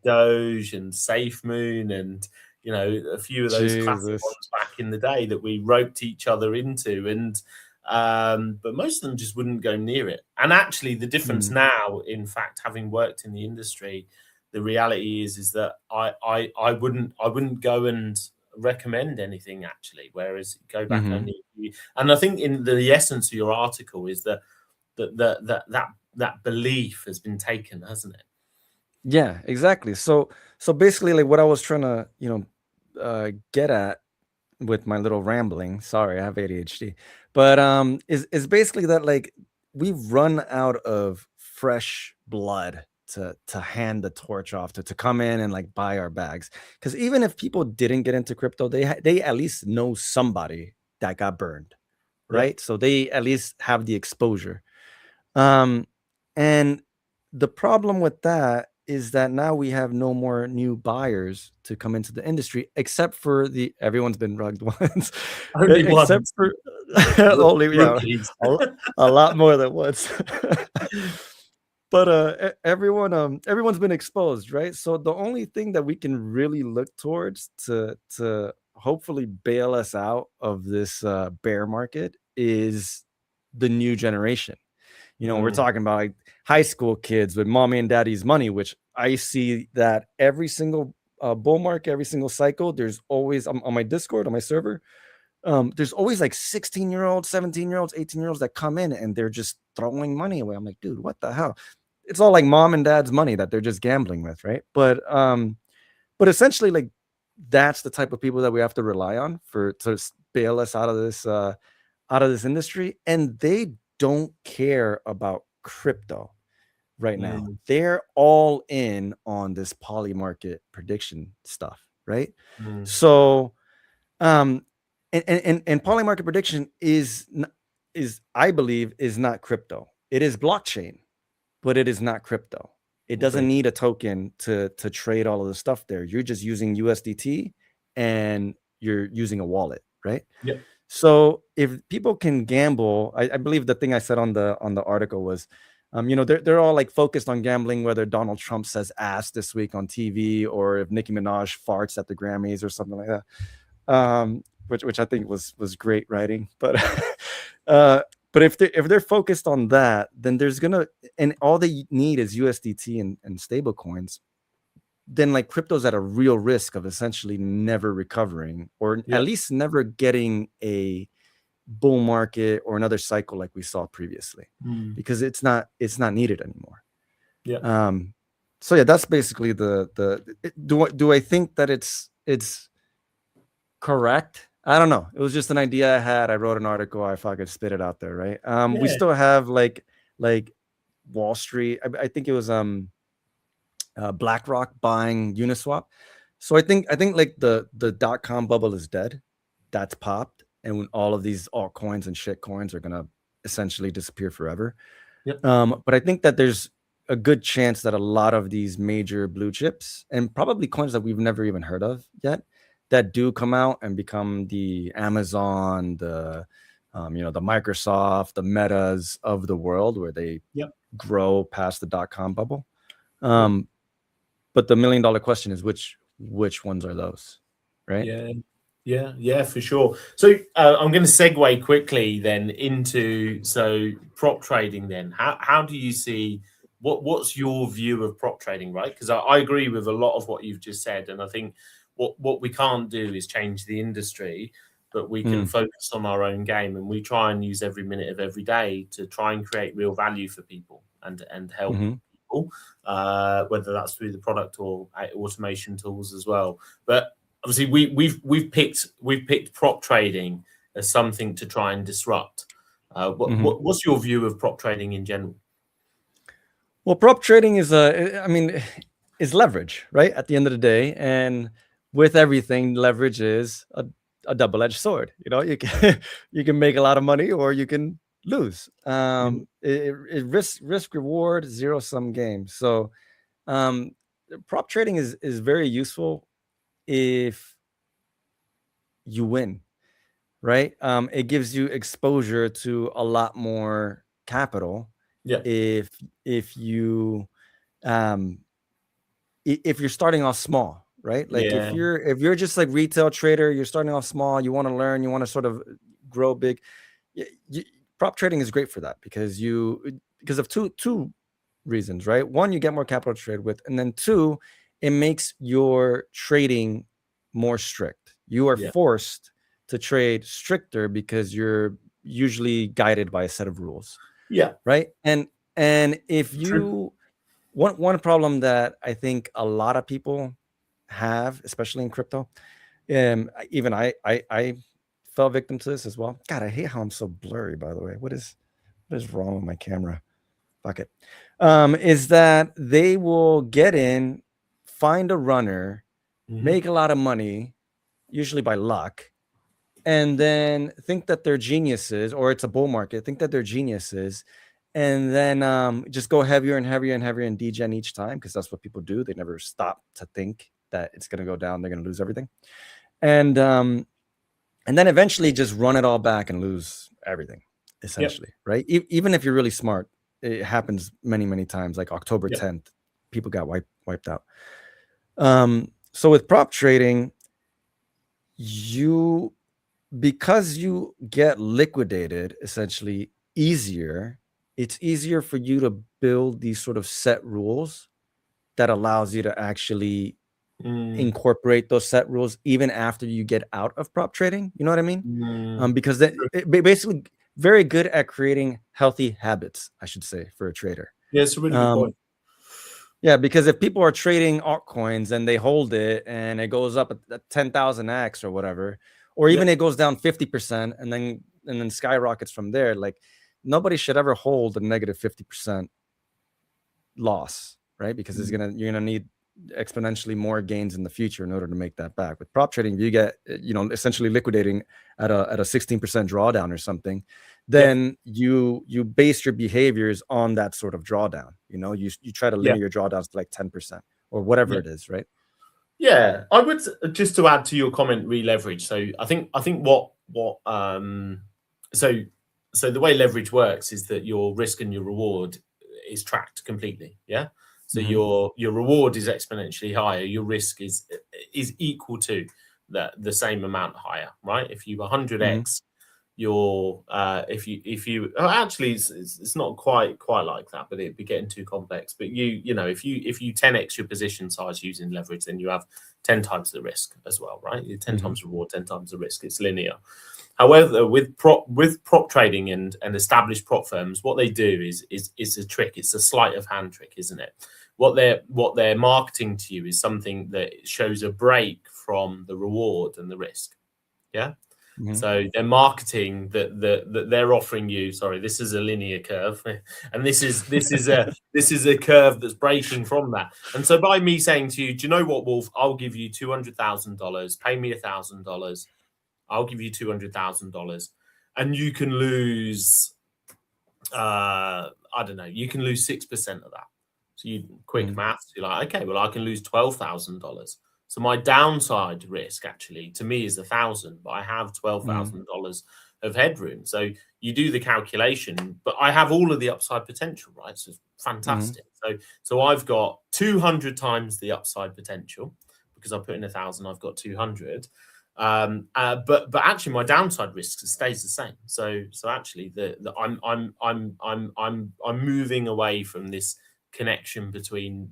Doge and SafeMoon and a few of those classic ones back in the day that we roped each other into, and but most of them just wouldn't go near it. And actually, the difference now, in fact, having worked in the industry, the reality is that I wouldn't go and recommend anything actually. Whereas go back only, and I think in the essence of your article is that belief has been taken, hasn't it? Yeah, exactly. So basically, like what I was trying to get at with my little rambling, sorry, I have ADHD, but is basically that like we've run out of fresh blood to hand the torch off, to come in and like buy our bags. Because even if people didn't get into crypto, they at least know somebody that got burned, Yeah. right? So they at least have the exposure. And the problem with that is that now we have no more new buyers to come into the industry, except for everyone's been rugged once, Only except once. for only, yeah, Rookies. a lot more than once. But everyone's been exposed, right? So the only thing that we can really look towards to hopefully bail us out of this bear market is the new generation. We're talking about like high school kids with mommy and daddy's money, which I see that every single bull market, every single cycle, there's always on my Discord, on my server, there's always like 16-year-olds, 17-year-olds, 18-year-olds that come in and they're just throwing money away. I'm like, dude, what the hell? It's all like mom and dad's money that they're just gambling with, right? But essentially, like, that's the type of people that we have to rely on to bail us out of this industry. And they don't care about crypto right now. They're all in on this poly market prediction stuff, right? So and poly market prediction is I believe is not crypto. It is blockchain, but it is not crypto. It doesn't need a token to trade all of the stuff there. You're just using USDT and you're using a wallet, right? Yeah. So if people can gamble, I believe the thing I said on the article was, they're all like focused on gambling, whether Donald Trump says ass this week on TV or if Nicki Minaj farts at the Grammys or something like that, which I think was great writing. But but if they're focused on that, then and all they need is USDT and stable coins. Then like crypto's at a real risk of essentially never recovering, or at least never getting a bull market or another cycle like we saw previously, because it's not needed anymore. Yeah. So yeah, that's basically do I think that it's correct? I don't know. It was just an idea I had. I wrote an article. I thought I could spit it out there, right? We still have like Wall Street. I think it was BlackRock buying Uniswap. So I think like the .com bubble is dead. That's popped, and when all of these altcoins and shit coins are gonna essentially disappear forever. Yep. But I think that there's a good chance that a lot of these major blue chips and probably coins that we've never even heard of yet, that do come out and become the Amazon, the the Microsoft, the Metas of the world, where they grow past the .com bubble. But the $1 million question is which ones are those, right? Yeah, for sure. So I'm going to segue quickly then into prop trading. Then how do you see what's your view of prop trading, right? Because I agree with a lot of what you've just said, and I think what we can't do is change the industry, but we can focus on our own game, and we try and use every minute of every day to try and create real value for people and help people, whether that's through the product or automation tools as well. But obviously, we've picked prop trading as something to try and disrupt. What's your view of prop trading in general? Well, prop trading is leverage, right? At the end of the day, and with everything, leverage is a double-edged sword. You can make a lot of money or you can lose. It risk reward, zero-sum game. So prop trading is very useful if you win, right? It gives you exposure to a lot more capital. Yeah. If you if you're starting off small, right? Like if you're just like retail trader, you're starting off small, you want to learn, you want to sort of grow big. Prop trading is great for that because of two reasons, right? One, you get more capital to trade with, and then two, it makes your trading more strict. You are forced to trade stricter because you're usually guided by a set of rules. Yeah. Right. And if you one problem that I think a lot of people have, especially in crypto, even I fell victim to this as well. God, I hate how I'm so blurry, by the way. What is wrong with my camera? fuck it, is that they will get in, find a runner, make a lot of money, usually by luck, and then think that they're geniuses, or it's a bull market, think that they're geniuses, and then just go heavier and heavier and heavier in degen each time, because that's what people do. They never stop to think that it's going to go down, they're going to lose everything, and then eventually just run it all back and lose everything, essentially. Right? Even if you're really smart, it happens many times. Like October 10th, people got wiped out. So with prop trading, because you get liquidated essentially easier, it's easier for you to build these sort of set rules that allows you to actually incorporate those set rules even after you get out of prop trading. You know what I mean? Because it basically very good at creating healthy habits, I should say, for a trader. Yeah, it's a really good point. Yeah, because if people are trading altcoins and they hold it and it goes up at 10,000x or whatever, or even it goes down 50% and then skyrockets from there, like nobody should ever hold a negative 50% loss, right? Because you're gonna need exponentially more gains in the future in order to make that back. With prop trading, you get, essentially liquidating at a 16% drawdown or something, then you base your behaviors on that sort of drawdown. You try to limit your drawdowns to like 10% or whatever it is, right? Yeah, I would, just to add to your comment, re-leverage. So I think what so the way leverage works is that your risk and your reward is tracked completely. Yeah. So your reward is exponentially higher. Your risk is equal to the same amount higher, right? If you 100x your if you actually it's not quite like that, but it'd be getting too complex. But if you 10x your position size using leverage, then you have 10 times the risk as well, right? 10 times reward, 10 times the risk. It's linear. However, with prop trading and established prop firms, what they do is a trick. It's a sleight of hand trick, isn't it? What they're marketing to you is something that shows a break from the reward and the risk. Yeah. So they're marketing that they're offering you. Sorry, this is a linear curve, and this is a curve that's breaking from that. And so by me saying to you, do you know what, Wolf? I'll give you $200,000. Pay me $1,000. I'll give you $200,000, and you can lose. I don't know. You can lose 6% of that. So you quick maths. You're like, okay, well, I can lose $12,000. So my downside risk actually to me is 1,000, but I have $12,000 of headroom. So you do the calculation, but I have all of the upside potential, right? So it's fantastic. So I've got 200 times the upside potential because I put in 1,000, I've got 200. But actually my downside risk stays the same. So actually I'm moving away from this connection between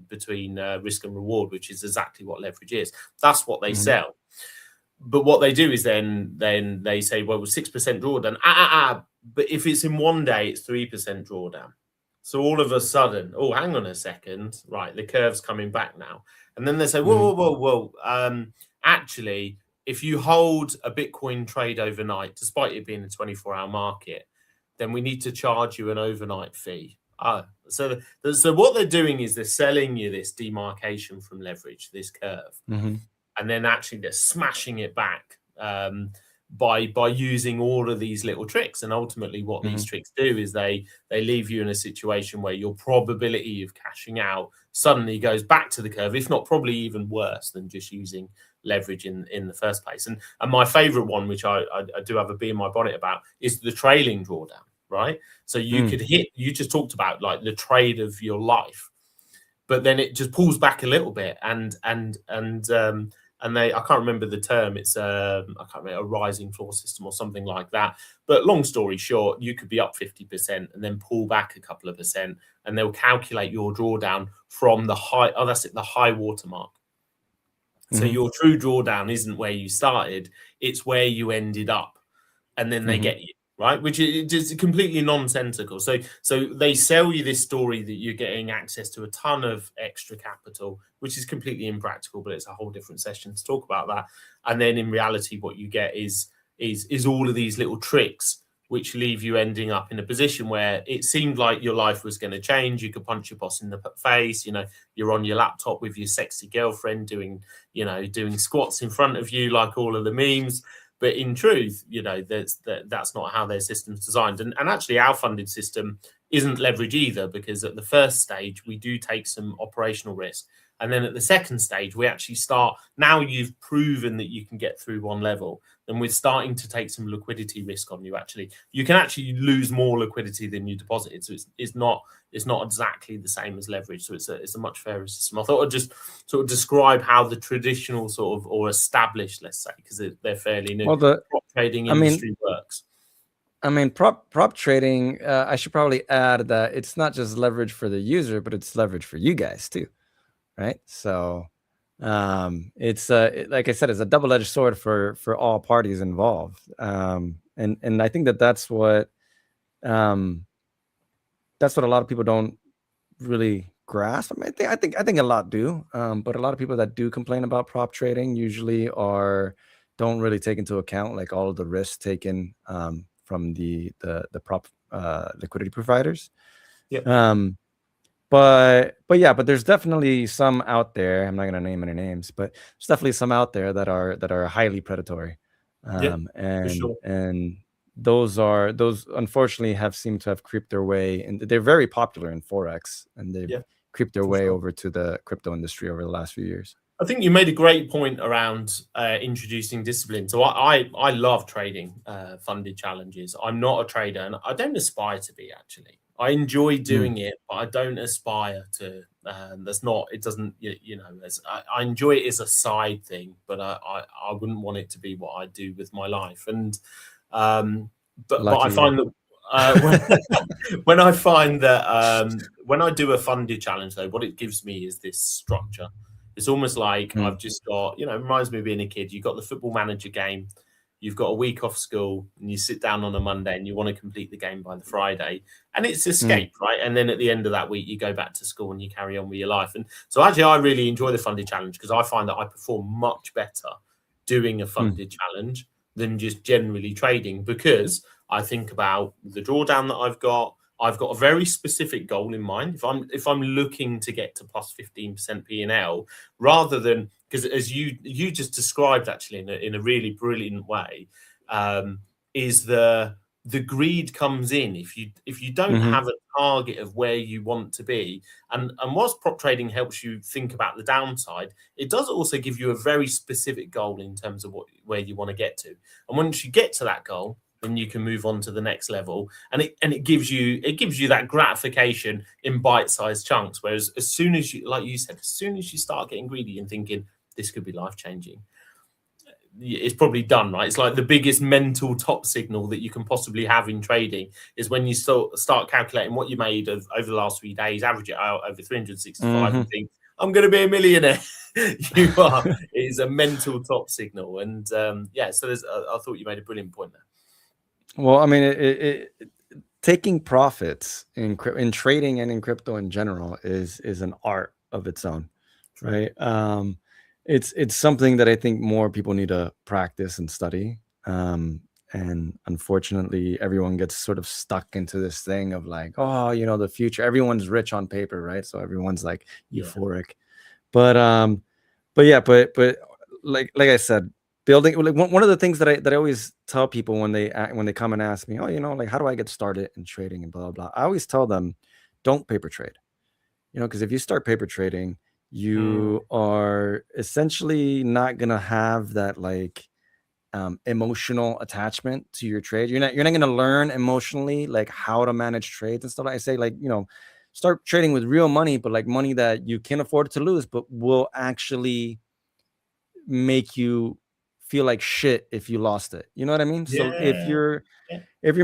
risk and reward, which is exactly what leverage is. That's what they sell. But what they do is then they say, well, 6% drawdown. But if it's in one day, it's 3% drawdown. So all of a sudden, oh, hang on a second, right? The curve's coming back now, and then they say, whoa. Actually, if you hold a Bitcoin trade overnight, despite it being a 24-hour market, then we need to charge you an overnight fee. So what they're doing is they're selling you this demarcation from leverage, this curve, and then actually they're smashing it back by using all of these little tricks. And ultimately, what these tricks do is they leave you in a situation where your probability of cashing out suddenly goes back to the curve, if not probably even worse than just using leverage in the first place. And my favorite one, which I do have a bee in my bonnet about, is the trailing drawdown. Right, so you could hit. You just talked about like the trade of your life, but then it just pulls back a little bit, and they, I can't remember the term. It's I can't remember, a rising floor system or something like that. But long story short, you could be up 50% and then pull back a couple of percent, and they'll calculate your drawdown from the high. Oh, that's it, the high watermark. So your true drawdown isn't where you started; it's where you ended up, and then they get you. Right, which is just completely nonsensical. So they sell you this story that you're getting access to a ton of extra capital, which is completely impractical. But it's a whole different session to talk about that. And then in reality, what you get is all of these little tricks which leave you ending up in a position where it seemed like your life was going to change. You could punch your boss in the face. You're on your laptop with your sexy girlfriend doing squats in front of you, like all of the memes. But in truth, that's not how their system's designed. And actually, our funded system isn't leverage either, because at the first stage, we do take some operational risk. And then at the second stage, we actually start, now you've proven that you can get through one level, then we're starting to take some liquidity risk on you. Actually, you can actually lose more liquidity than you deposited. So it's not exactly the same as leverage. So it's a much fairer system. I thought I'd just sort of describe how the traditional sort of, or established, let's say, because they're fairly new, prop trading industry works. I mean, prop trading, I should probably add that it's not just leverage for the user, but it's leverage for you guys too. Right. So it's like I said, it's a double-edged sword for all parties involved. And I think that's what a lot of people don't really grasp. I mean, I think a lot do, but a lot of people that do complain about prop trading usually don't really take into account like all of the risks taken from the prop liquidity providers. Yeah. But there's definitely some out there. I'm not gonna name any names, but there's definitely some out there that are highly predatory. For sure. And those unfortunately seemed to have creeped their way, and they're very popular in Forex, and they've creeped their way over to the crypto industry over the last few years. I think you made a great point around introducing discipline. So I love trading funded challenges. I'm not a trader, and I don't aspire to be, actually. I enjoy doing it, but I don't aspire to. It doesn't, I enjoy it as a side thing, but I wouldn't want it to be what I do with my life. And but I find that when I find that when I do a funded challenge, though, what it gives me is this structure. It's almost like I've just got, it reminds me of being a kid. You've got the Football Manager game. You've got a week off school, and you sit down on a Monday and you want to complete the game by the Friday, and it's escape, right? And then at the end of that week, you go back to school and you carry on with your life. And so actually, I really enjoy the funded challenge, because I find that I perform much better doing a funded challenge than just generally trading, because I think about the drawdown that I've got. I've got a very specific goal in mind. If I'm looking to get to plus 15% P&L, rather than, because as you just described, actually in a really brilliant way, is the greed comes in if you don't have a target of where you want to be. And whilst prop trading helps you think about the downside, it does also give you a very specific goal in terms of where you want to get to. And once you get to that goal, then you can move on to the next level, and it gives you that gratification in bite-sized chunks. Whereas as soon as you, like you said, as soon as you start getting greedy and thinking this could be life-changing, it's probably done, right? It's like the biggest mental top signal that you can possibly have in trading is when you start calculating what you made over the last 3 days, average it out over 365, and think, I'm going to be a millionaire. You are. It is a mental top signal. And so I thought you made a brilliant point there. Well, I mean, taking profits in trading and in crypto in general is an art of its own, right? It's something that I think more people need to practice and study. And unfortunately, everyone gets sort of stuck into this thing of like, oh, the future. Everyone's rich on paper, right? So everyone's like euphoric. But like I said, building, like one of the things that I always tell people when they come and ask me, oh, like, how do I get started in trading and blah, blah, blah. I always tell them, don't paper trade, because if you start paper trading, you are essentially not going to have that like emotional attachment to your trade. You're not going to learn emotionally, like how to manage trades and stuff. I say, like, start trading with real money, but like money that you can afford to lose, but will actually make you feel like shit if you lost it. You know what I mean? So if you're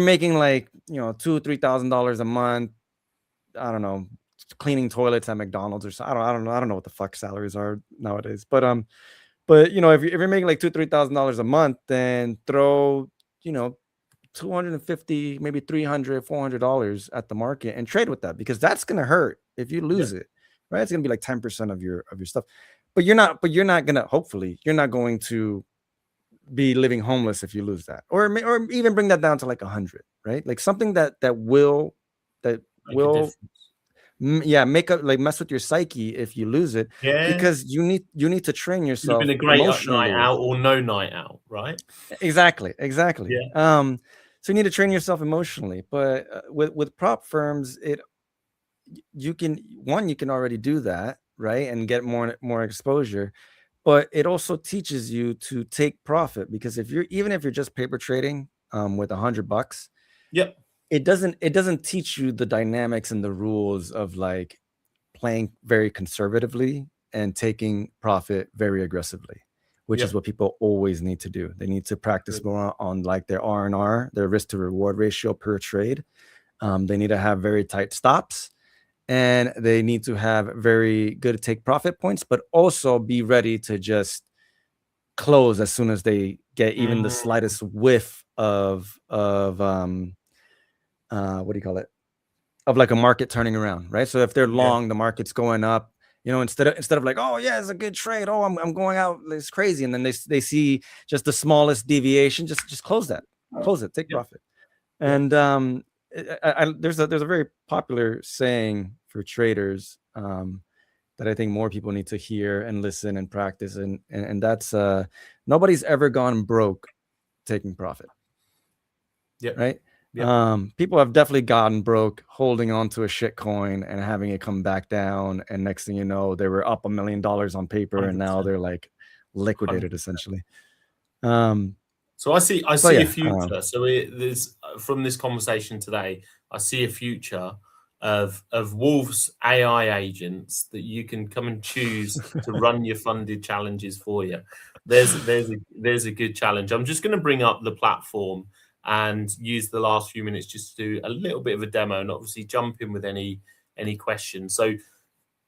making like $2,000-$3,000 a month, I don't know, cleaning toilets at McDonald's or something. I don't know what the fuck salaries are nowadays. But if you're making like $2,000-$3,000 a month, then throw $250, maybe $300, $400 at the market and trade with that, because that's gonna hurt if you lose it, right? It's gonna be like 10% of your stuff. But you're not gonna, hopefully, you're not going to be living homeless if you lose that, or even bring that down to like 100. right? Like something that will mess with your psyche if you lose it, because you need to train Could have been yourself a great night emotionally. out or no night out, right? Exactly. Yeah. So you need to train yourself emotionally, but with prop firms, you can already do that, right, and get more exposure, but it also teaches you to take profit, because if you're just paper trading with $100, Yep. it doesn't teach you the dynamics and the rules of like playing very conservatively and taking profit very aggressively, which is Yep. what people always need to do. They need to practice more on like their R&R, their risk to reward ratio per trade. They need to have very tight stops, and they need to have very good take profit points, but also be ready to just close as soon as they get even the slightest whiff of what do you call it? Of like a market turning around, right? So if they're long, the market's going up, instead of like, oh yeah, it's a good trade. Oh, I'm going out, it's crazy. And then they see just the smallest deviation, just close it, take profit. And there's a very popular saying for traders that I think more people need to hear and listen and practice, and that's nobody's ever gone broke taking profit. Yep. Right. People have definitely gotten broke holding on to a shit coin and having it come back down, and next thing you know, they were up $1 million on paper, and now they're like liquidated 100%. essentially. So I see a future. So there's from this conversation today, I see a future of Wolf's AI agents that you can come and choose to run your funded challenges for you. There's a good challenge. I'm just going to bring up the platform and use the last few minutes just to do a little bit of a demo, and obviously jump in with any questions. So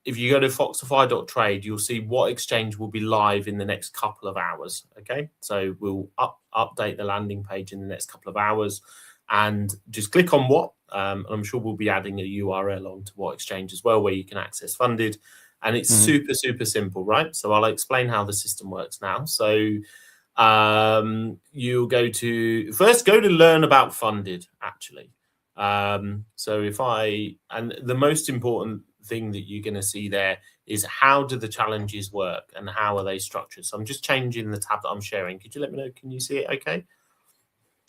if you go to foxify.trade, you'll see what exchange will be live in the next couple of hours. Okay, so we'll update the landing page in the next couple of hours, and just click on what. I'm sure we'll be adding a URL onto what exchange as well, where you can access funded, and it's super simple, right? So I'll explain how the system works now. So you'll go to learn about funded actually. So and the most important thing that you're going to see there is how do the challenges work and how are they structured. So I'm just changing the tab that I'm sharing. Could you let me know? Can you see it okay?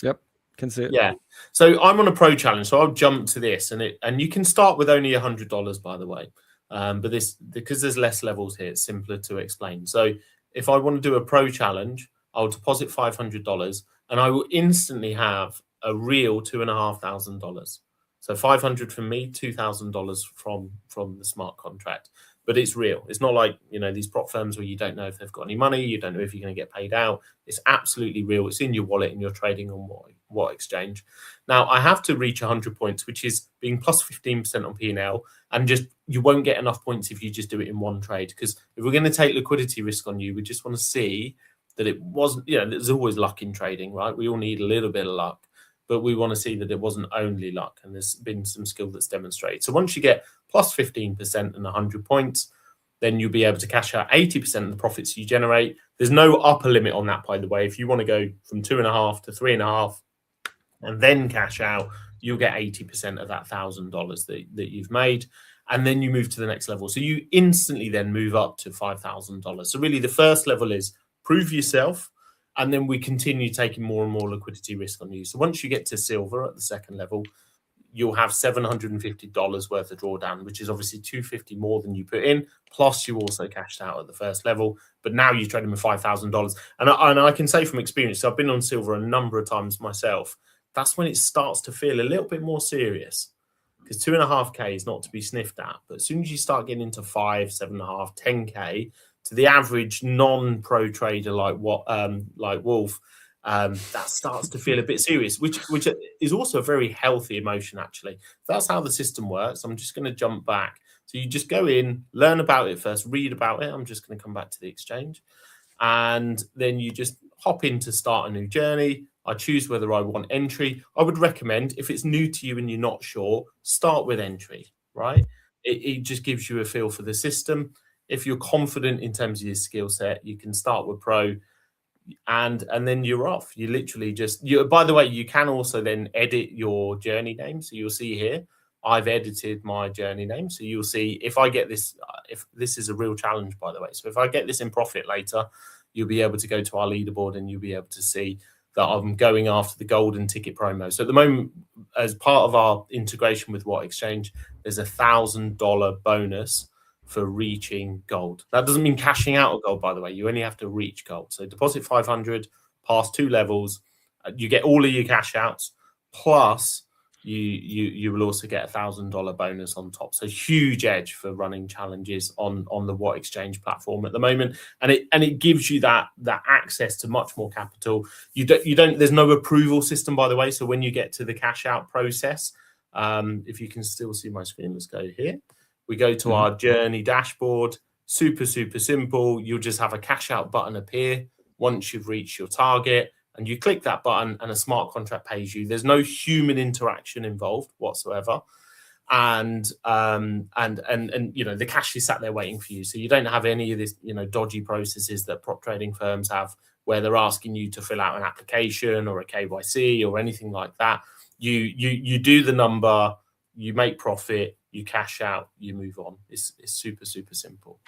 Yep, can see it. Yeah. So I'm on a pro challenge, so I'll jump to this, and you can start with only $100, by the way. But this, because there's less levels here, it's simpler to explain. So if I want to do a pro challenge, I'll deposit $500 and I will instantly have a real $2,500. So 500 from me, $2,000 from the smart contract. But it's real. It's not like, these prop firms where you don't know if they've got any money, you don't know if you're going to get paid out. It's absolutely real. It's in your wallet and you're trading on what exchange. Now, I have to reach 100 points, which is being plus 15% on P&L, and just you won't get enough points if you just do it in one trade. Because if we're going to take liquidity risk on you, we just want to see that it wasn't, there's always luck in trading, right? We all need a little bit of luck, but we want to see that it wasn't only luck and there's been some skill that's demonstrated. So once you get plus 15% and 100 points, then you'll be able to cash out 80% of the profits you generate. There's no upper limit on that, by the way. If you want to go from 2.5 to 3.5 and then cash out, you'll get 80% of that $1,000 that you've made. And then you move to the next level. So you instantly then move up to $5,000. So really the first level is prove yourself. And then we continue taking more and more liquidity risk on you. So once you get to silver at the second level, you'll have $750 worth of drawdown, which is obviously $250 more than you put in. Plus, you also cashed out at the first level. But now you're trading with $5,000. And I can say from experience, so I've been on silver a number of times myself. That's when it starts to feel a little bit more serious, because 2.5K is not to be sniffed at. But as soon as you start getting into 5, 7.5, 10K, to the average non-pro trader like Wolf, that starts to feel a bit serious, which is also a very healthy emotion, actually. That's how the system works. I'm just going to jump back. So you just go in, learn about it first, read about it. I'm just going to come back to the exchange. And then you just hop in to start a new journey. I choose whether I want entry. I would recommend, if it's new to you and you're not sure, start with entry, right? It just gives you a feel for the system. If you're confident in terms of your skill set, you can start with pro. and then you're off. You literally just by the way, you can also then edit your journey name. So you'll see here, I've edited my journey name. So you'll see if I get this, if this is a real challenge, by the way. So if I get this in profit later, you'll be able to go to our leaderboard and you'll be able to see that I'm going after the golden ticket promo. So at the moment, as part of our integration with What Exchange, there's $1,000 bonus for reaching gold. That doesn't mean cashing out of gold, by the way. You only have to reach gold. So deposit 500, pass 2 levels, you get all of your cash outs, plus you will also get $1,000 bonus on top. So huge edge for running challenges on the What Exchange platform at the moment, and it gives you that access to much more capital. You don't. There's no approval system, by the way. So when you get to the cash out process, if you can still see my screen, let's go here. We go to our journey dashboard. Super simple. You'll just have a cash out button appear once you've reached your target. And you click that button and a smart contract pays you. There's no human interaction involved whatsoever. And you know, the cash is sat there waiting for you. So you don't have any of this, you know, dodgy processes that prop trading firms have where they're asking you to fill out an application or a KYC or anything like that. You do the number, you make profit, you cash out, you move on. It's super simple.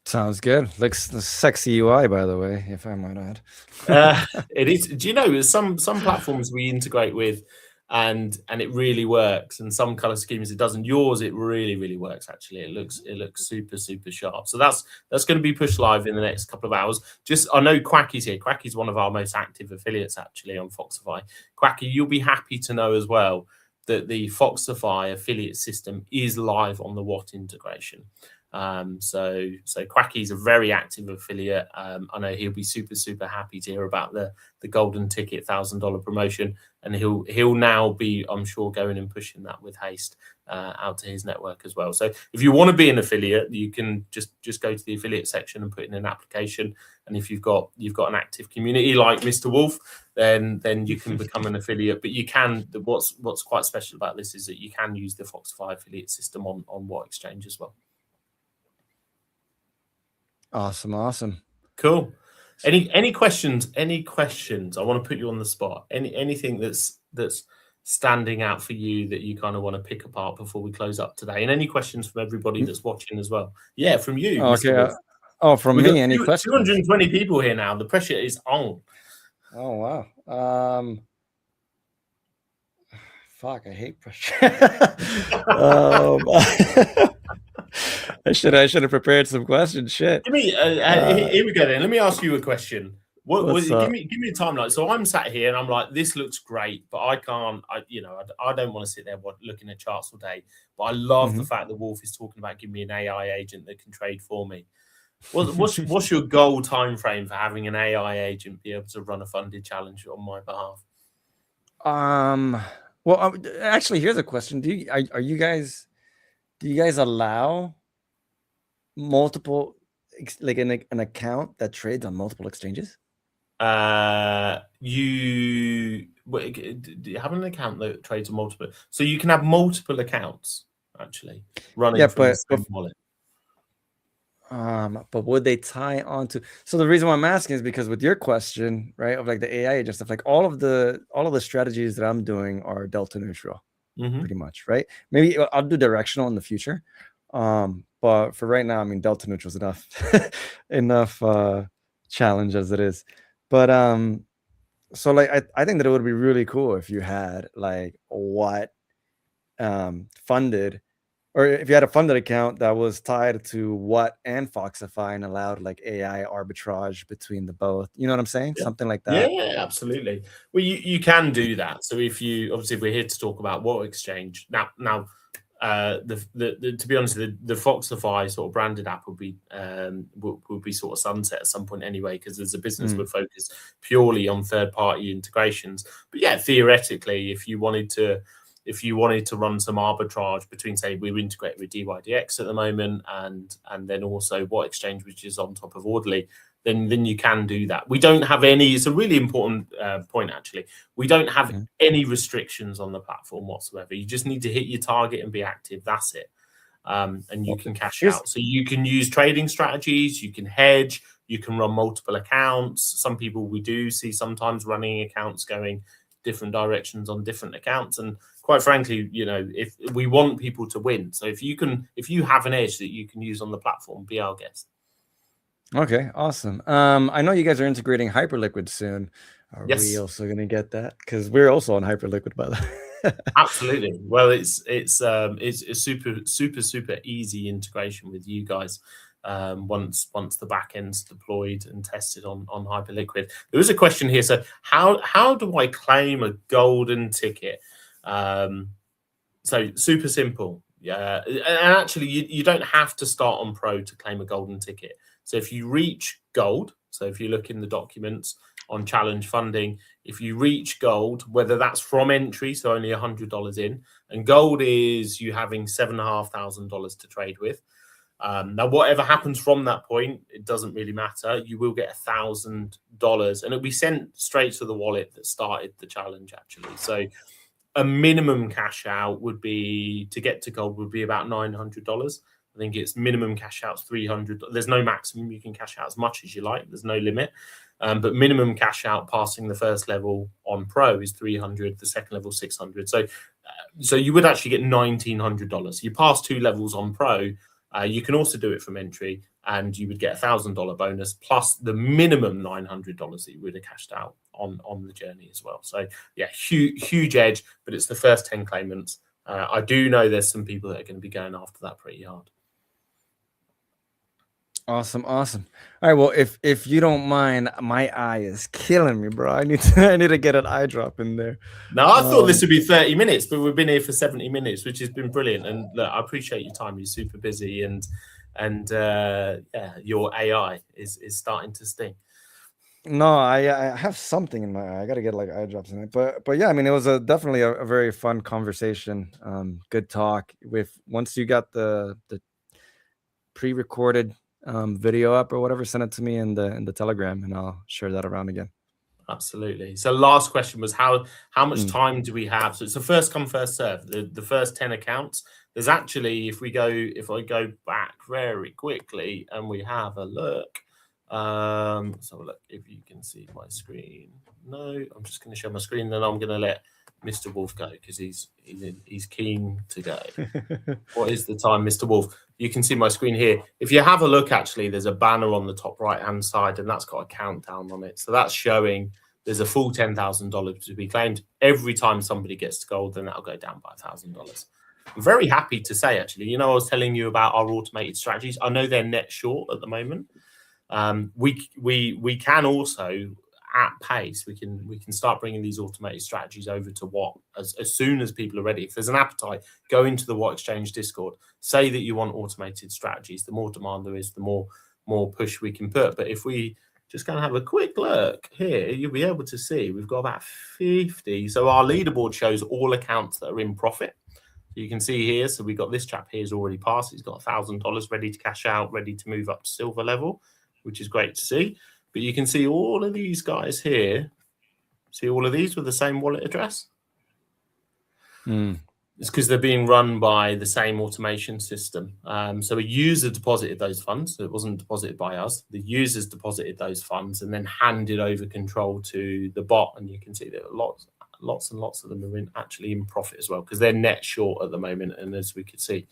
Sounds good. Looks the sexy UI, by the way, if I might add. It is. Do you know, some platforms we integrate with, and it really works, and some color schemes it doesn't. Yours, it really works. Actually, it looks super sharp. So that's going to be pushed live in the next couple of hours. Just, I know Quacky's here. Quacky's one of our most active affiliates actually on Foxify. Quacky, you'll be happy to know as well that the Foxify affiliate system is live on the What integration. So Quacky's a very active affiliate. I know he'll be super happy to hear about the golden ticket $1,000 promotion, and he'll now be, I'm sure, going and pushing that with haste out to his network as well. So if you want to be an affiliate, you can just go to the affiliate section and put in an application. And if you've got an active community like Mr. Wolf, then you can become an affiliate. But you can. What's quite special about this is that you can use the Foxify affiliate system on What Exchange as well. Awesome. Cool. Any questions? Any questions? I want to put you on the spot. Anything that's standing out for you that you kind of want to pick apart before we close up today? And any questions from everybody that's watching as well? Yeah, from you. Okay. From me, any questions? 220 people here now. The pressure is on. Oh wow. Fuck, I hate pressure. I should have prepared some questions. Shit. Give me here we go then. Let me ask you a question. Give me a timeline. So I'm sat here and I'm like, this looks great, but I can't. I don't want to sit there looking at charts all day. But I love the fact that Wolf is talking about giving me an AI agent that can trade for me. What's your goal time frame for having an AI agent be able to run a funded challenge on my behalf? Well, actually, here's a question. Do you guys allow multiple, like an account that trades on multiple exchanges? Do you have an account that trades on multiple? So you can have multiple accounts actually running from the same wallet. But would they tie onto? So the reason why I'm asking is because with your question, right, of like the AI agent stuff, like all of the strategies that I'm doing are delta neutral, pretty much, right? Maybe I'll do directional in the future, but for right now, I mean, delta neutral is enough challenge as it is. But so like I think that it would be really cool if you had like what funded. Or if you had a funded account that was tied to What and Foxify and allowed like AI arbitrage between the both, you know what I'm saying? Yeah. Something like that. Yeah, absolutely. Well, you can do that. So if you, obviously we're here to talk about What Exchange now. To be honest, the Foxify sort of branded app will be sort of sunset at some point anyway, because as a business we're focused purely on third-party integrations. But yeah, theoretically, if you wanted to run some arbitrage between, say, we integrate with DYDX at the moment, and then also What Exchange, which is on top of Audley, then you can do that. We don't have any. It's a really important point, actually. We don't have any restrictions on the platform whatsoever. You just need to hit your target and be active. That's it. and you can cash out. So you can use trading strategies, you can hedge, you can run multiple accounts. Some people we do see sometimes running accounts going different directions on different accounts. And quite frankly, you know, if we want people to win, so if you have an edge that you can use on the platform, be our guest. Okay, awesome. I know you guys are integrating Hyperliquid soon. Are Yes. we also going to get that? Because we're also on Hyperliquid, by the way. Absolutely. Well, it's super easy integration with you guys. Once the back end's deployed and tested on Hyperliquid. There was a question here. So how do I claim a golden ticket? So super simple. Yeah, and actually you don't have to start on Pro to claim a golden ticket. So if you reach gold, so if you look in the documents on challenge funding, if you reach gold, whether that's from entry, so only $100 in, and gold is you having $7,500 to trade with. Now, whatever happens from that point, it doesn't really matter. You will get $1,000, and it'll be sent straight to the wallet that started the challenge, actually. So a minimum cash out would be, to get to gold, would be about $900. I think it's minimum cash out's $300. There's no maximum. You can cash out as much as you like. There's no limit. But minimum cash out passing the first level on Pro is $300. The second level, $600. So you would actually get $1,900. You pass 2 levels on Pro. You can also do it from entry, and you would get $1,000 bonus plus the minimum $900 that you would have cashed out on the journey as well. So yeah, huge edge, but it's the first 10 claimants. I do know there's some people that are going to be going after that pretty hard. Awesome. All right. Well, if you don't mind, my eye is killing me, bro. I need to get an eye drop in there. No, I thought this would be 30 minutes, but we've been here for 70 minutes, which has been brilliant. And look, I appreciate your time. You're super busy, and yeah, your AI is starting to sting. No, I have something in my eye. I got to get like eye drops in it. But yeah, I mean, it was definitely a very fun conversation. Good talk. Once you got the pre-recorded video up or whatever, send it to me in the Telegram, and I'll share that around again. Absolutely. So last question was how much time do we have? So it's a first come first serve. The first 10 accounts. There's actually, if I go back very quickly and we have a look. So look, if you can see my screen. No, I'm just going to share my screen, then I'm going to let Mr. Wolf go because he's keen to go. What is the time, Mr. Wolf? You can see my screen here. If you have a look, actually, there's a banner on the top right-hand side, and that's got a countdown on it. So that's showing there's a full $10,000 to be claimed. Every time somebody gets to gold, then that'll go down by $1,000. I'm very happy to say, actually, I was telling you about our automated strategies. I know they're net short at the moment. We can also, at pace, we can start bringing these automated strategies over to Watt as soon as people are ready. If there's an appetite, go into the Watt Exchange Discord, say that you want automated strategies. The more demand there is, the more push we can put. But if we just going to have a quick look here, you'll be able to see we've got about 50. So our leaderboard shows all accounts that are in profit. So you can see here, so we've got this chap here has already passed. He's got $1,000 ready to cash out, ready to move up to silver level, which is great to see. But you can see all of these guys here. See all of these with the same wallet address? It's because they're being run by the same automation system. So a user deposited those funds. So it wasn't deposited by us. The users deposited those funds and then handed over control to the bot. And you can see that lots and lots of them are actually in profit as well because they're net short at the moment. And as we could see,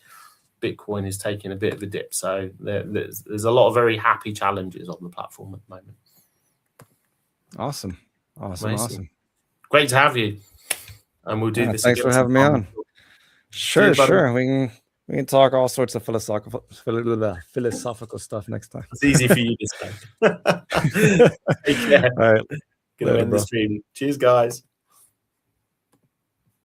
Bitcoin is taking a bit of a dip. So there's a lot of very happy challenges on the platform at the moment. Awesome. Awesome. Great to have you. And we'll do this. Thanks for having me on. Sure. We can talk all sorts of philosophical stuff next time. It's easy for you this time. Take care. All right. Gonna end the stream. Cheers, guys.